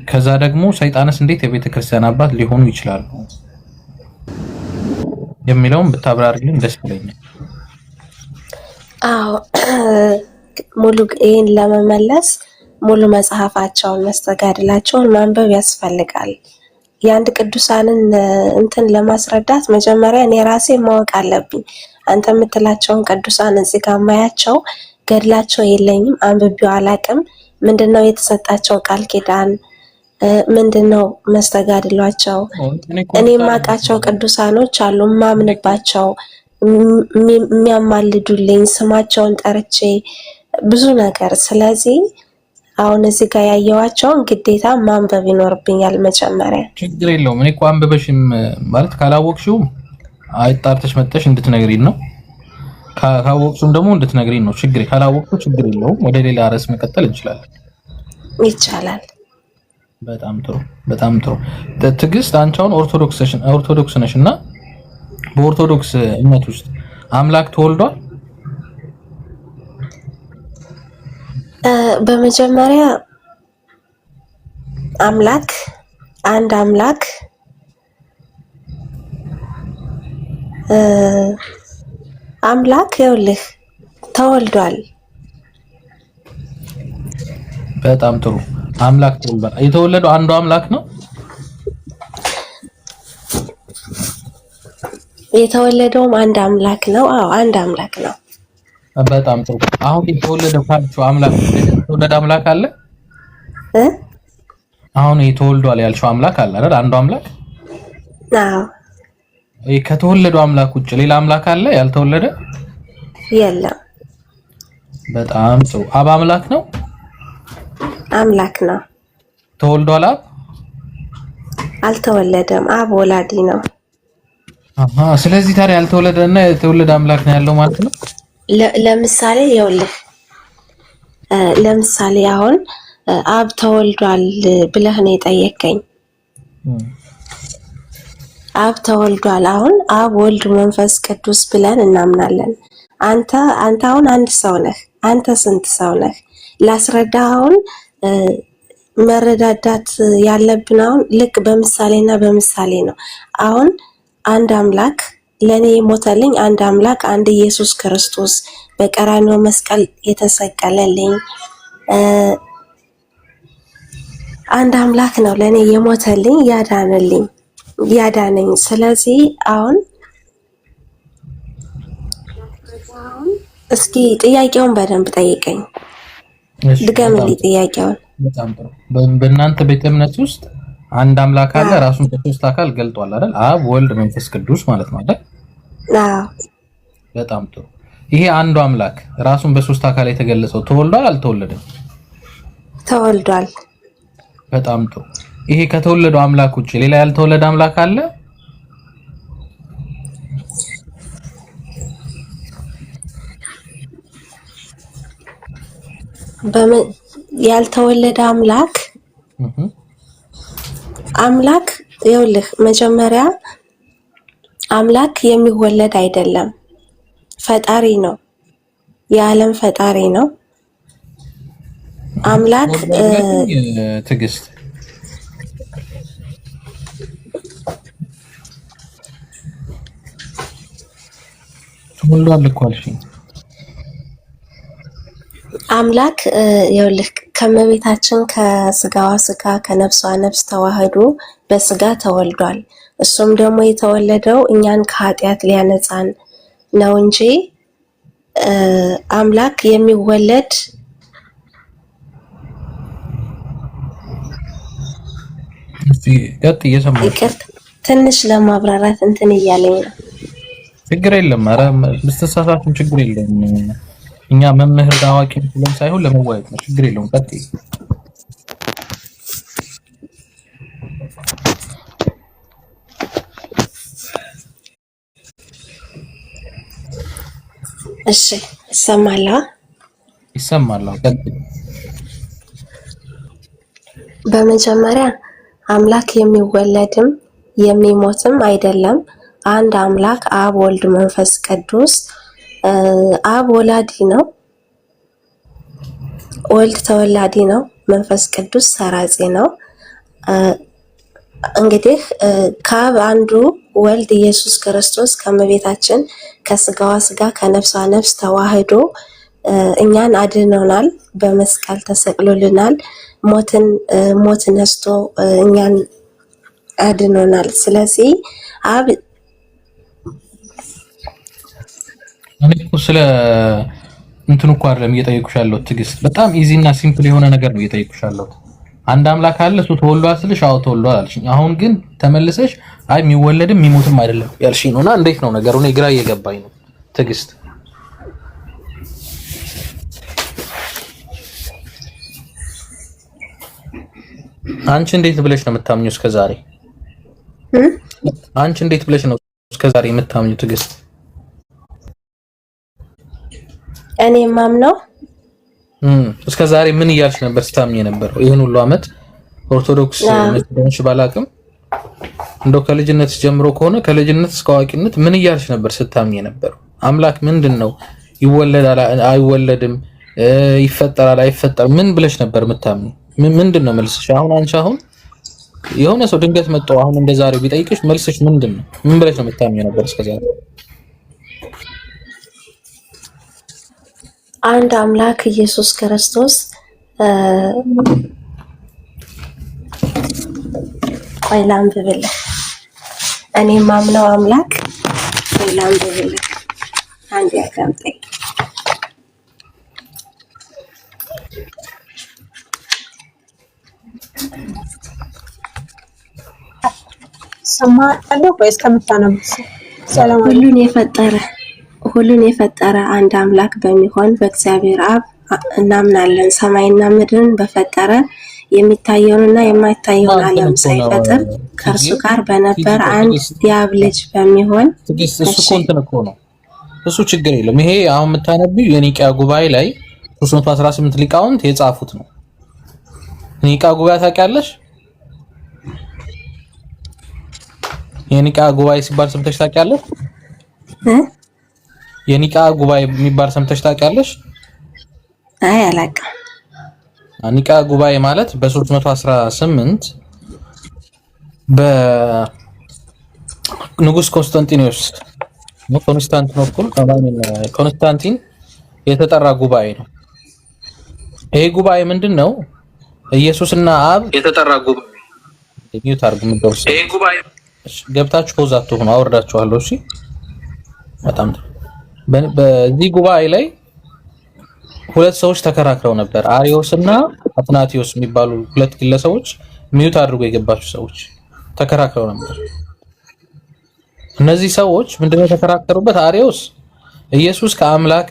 ከዛ ደግሞ ሰይጣንስ እንዴት የቤተ ክርስቲያን አባት ሊሆኑ ይችላሉ የሚለውን ብታብራሪልኝ ደስ ይለኛል። አዎ ሙሉ ይሄን ለመመለስ ሙሉ መጽሐፋቸውን መስተጋድላቸውን ማንበብ ያስፈልጋል። የአንድ ቅዱሳንን እንትን ለማስረዳት መጀመሪያ እኔ ራሴ ማወቅ አለብኝ። አንተ የምትላቸውን ቅዱሳን እዚህ ጋር ማያቸው ገድላቸው የለኝም፣ አንብቤው አላቅም። ምንድነው የተሰጣቸው ቃል ኪዳን? ምንድነው መስተጋድሏቸው? እኔ የማውቃቸው ቅዱሳኖች አሉ ማምንባቸው የሚያማልዱልኝ ስማቸውን ጠርቼ ብዙ ነገር። ስለዚህ አሁን እዚህ ጋር ያየዋቸውን ግዴታ ማንበብ ይኖርብኛል መጀመሪያ። ችግር የለውም። እኔ እኮ አንብበሽም ማለት ካላወቅሽው አይጣርተሽ መጥተሽ እንድትነግሪን ነው። ካወቅሽም ደግሞ እንድትነግሪን ነው። ችግር ካላወቅሽው ችግር የለውም። ወደ ሌላ ርዕስ መቀጠል እንችላለን። ይቻላል። በጣም ጥሩ፣ በጣም ጥሩ። ትዕግስት አንቺ አሁን ኦርቶዶክስ ነሽ እና በኦርቶዶክስ እምነት ውስጥ አምላክ ተወልዷል? በመጀመሪያ አምላክ አንድ አምላክ አምላክ ይኸውልህ ተወልዷል። በጣም ጥሩ። አምላክ ተወልዷል። የተወለደው አንዱ አምላክ ነው? የተወለደውም አንድ አምላክ ነው። አዎ አንድ አምላክ ነው። በጣም ጥሩ። አሁን የተወለደው ካልሽው አምላክ የተወለደ አምላክ አለ? አሁን የተወልዷል ያልሽው አምላክ አለ አይደል? አንዱ አምላክ? አዎ። ከተወለደው አምላክ ውጭ ሌላ አምላክ አለ ያልተወለደ? የለም። በጣም ጥሩ። አብ አምላክ ነው? አምላክ ነው። ተወልዷል አብ? አልተወለደም። አብ ወላዲ ነው። አሃ። ስለዚህ ታዲያ ያልተወለደና የተወለደ አምላክ ነው ያለው ማለት ነው? ለምሳሌ ይኸውልህ ለምሳሌ አሁን አብ ተወልዷል ብለህ ነው የጠየቀኝ። አብ ተወልዷል። አሁን አብ ወልድ መንፈስ ቅዱስ ብለን እናምናለን። አንተ አሁን አንድ ሰው ነህ። አንተ ስንት ሰው ነህ? ላስረዳ። አሁን መረዳዳት ያለብን አሁን ልክ በምሳሌና በምሳሌ ነው። አሁን አንድ አምላክ ለኔ የሞተልኝ አንድ አምላክ አንድ ኢየሱስ ክርስቶስ በቀራንዮ መስቀል የተሰቀለልኝ አንድ አምላክ ነው ለኔ የሞተልኝ ያዳነኝ። ስለዚህ አሁን እስኪ ጥያቄውን በደንብ ጠይቀኝ። ድገምልኝ ጥያቄውን። በጣም ጥሩ። በእናንተ ቤተ እምነት ውስጥ አንድ አምላክ አለ፣ ራሱን በሶስት አካል ገልጧል አይደል? አብ ወልድ መንፈስ ቅዱስ ማለት ነው አይደል? አዎ። በጣም ጥሩ። ይሄ አንዱ አምላክ ራሱን በሶስት አካል የተገለጸው ተወልዷል አልተወለደም? ተወልዷል። በጣም ጥሩ። ይሄ ከተወለደው አምላክ ውጭ ሌላ ያልተወለደ አምላክ አለ? ያልተወለደ አምላክ ይኸውልህ መጀመሪያ አምላክ የሚወለድ አይደለም፣ ፈጣሪ ነው። የዓለም ፈጣሪ ነው። አምላክ ትዕግስት ተወልዷል እኮ አልሽኝ። አምላክ ይኸውልህ ከመቤታችን ከስጋዋ ስጋ ከነፍሷ ነፍስ ተዋህዶ በስጋ ተወልዷል። እሱም ደግሞ የተወለደው እኛን ከኃጢአት ሊያነጻን ነው እንጂ አምላክ የሚወለድ ትንሽ ለማብራራት እንትን እያለኝ ነው። ችግር የለም። ኧረ ብትሳሳቱም ችግር የለም። እኛ መምህር አዋቂ ብለን ሳይሆን ለመዋየት ነው። ችግር የለውም። ቀጥይ። እሺ ይሰማል። ቀጥይ። በመጀመሪያ አምላክ የሚወለድም የሚሞትም አይደለም። አንድ አምላክ አብ ወልድ መንፈስ ቅዱስ። አብ ወላዲ ነው፣ ወልድ ተወላዲ ነው፣ መንፈስ ቅዱስ ሰራጺ ነው። እንግዲህ ከአብ አንዱ ወልድ ኢየሱስ ክርስቶስ ከመቤታችን ከስጋዋ ስጋ ከነፍሷ ነፍስ ተዋህዶ እኛን አድኖናል። በመስቀል ተሰቅሎልናል። ሞት ነስቶ እኛን አድኖናል። ስለዚህ አብ እኔ እኮ ስለ እንትኑ እኮ አይደለም እየጠየኩሽ ያለሁት ትዕግስት፣ በጣም ኢዚ እና ሲምፕል የሆነ ነገር ነው እየጠየኩሽ ያለሁት። አንድ አምላክ አለ፣ እሱ ተወልዷል ስልሽ አዎ ተወልዷል አልሽኝ። አሁን ግን ተመልሰሽ አይ የሚወለድም የሚሞትም አይደለም ያልሽኝ ነውና እንዴት ነው ነገሩ? እኔ ግራ እየገባኝ ነው ትዕግስት። አንቺ እንዴት ብለሽ ነው የምታምኚው እስከዛሬ? አንቺ እንዴት ብለሽ ነው እስከዛሬ የምታምኚው ትዕግስት? እኔ ማምነው እስከዛሬ ምን እያልሽ ነበር ስታምኚ የነበረው? ይሄን ሁሉ አመት ኦርቶዶክስ መስደንሽ ባላቅም እንደው ከልጅነት ጀምሮ ከሆነ ከልጅነት እስከ አዋቂነት ምን እያልሽ ነበር ስታምኝ ነበር? አምላክ ምንድነው? ይወለዳል አይወለድም? ይፈጠራል አይፈጠርም? ምን ብለሽ ነበር የምታምኝ? ምንድነው መልስሽ? አሁን አንቺ አሁን የሆነ ሰው ድንገት መጥቶ አሁን እንደዛሬው ቢጠይቅሽ መልስሽ ምንድነው? ምን ብለሽ ነው የምታምኝ ነበር እስከዛሬ? አንድ አምላክ ኢየሱስ ክርስቶስ ቆይ ላንብብልህ። እኔ ማምነው አምላክ ቆይ ላንብብልህ። አንድ ያዳምጠኝ። ሰማአለሁ ወይስ ከምታነብስ? ሰላም ሁሉን የፈጠረ አንድ አምላክ በሚሆን በእግዚአብሔር አብ እናምናለን። ሰማይና ምድርን በፈጠረ የሚታየውንና የማይታየውን ዓለም ሳይፈጥር ከእርሱ ጋር በነበር አንድ የአብ ልጅ በሚሆን እሱ ኮንተን እኮ ነው። እሱ ችግር የለም። ይሄ አሁን የምታነቢው የኒቂያ ጉባኤ ላይ 318 ሊቃውንት የጻፉት ነው። ኒቂያ ጉባኤ ታውቂያለሽ? የኒቂያ ጉባኤ ሲባል ሰምተሽ ታውቂያለሽ? የኒቂያ ጉባኤ የሚባል ሰምተሽ ታውቂያለሽ? አይ አላውቅም። ኒቂያ ጉባኤ ማለት በ318 በንጉስ ኮንስታንቲኖስ ኮንስታንቲን የተጠራ ጉባኤ ነው። ይሄ ጉባኤ ምንድነው? ኢየሱስና አብ የተጠራ ጉባኤ ዲዩት አርጉም ደርሶ ይሄ ጉባኤ ገብታችሁ ፖዛት ሆኖ አወርዳችኋለሁ። እሺ በጣም በዚህ ጉባኤ ላይ ሁለት ሰዎች ተከራክረው ነበር። አሪዮስና አትናቲዮስ የሚባሉ ሁለት ግለሰቦች ሚዩት አድርጎ የገባቸው ሰዎች ተከራክረው ነበር። እነዚህ ሰዎች ምንድነው የተከራከሩበት? አሪዮስ ኢየሱስ ከአምላክ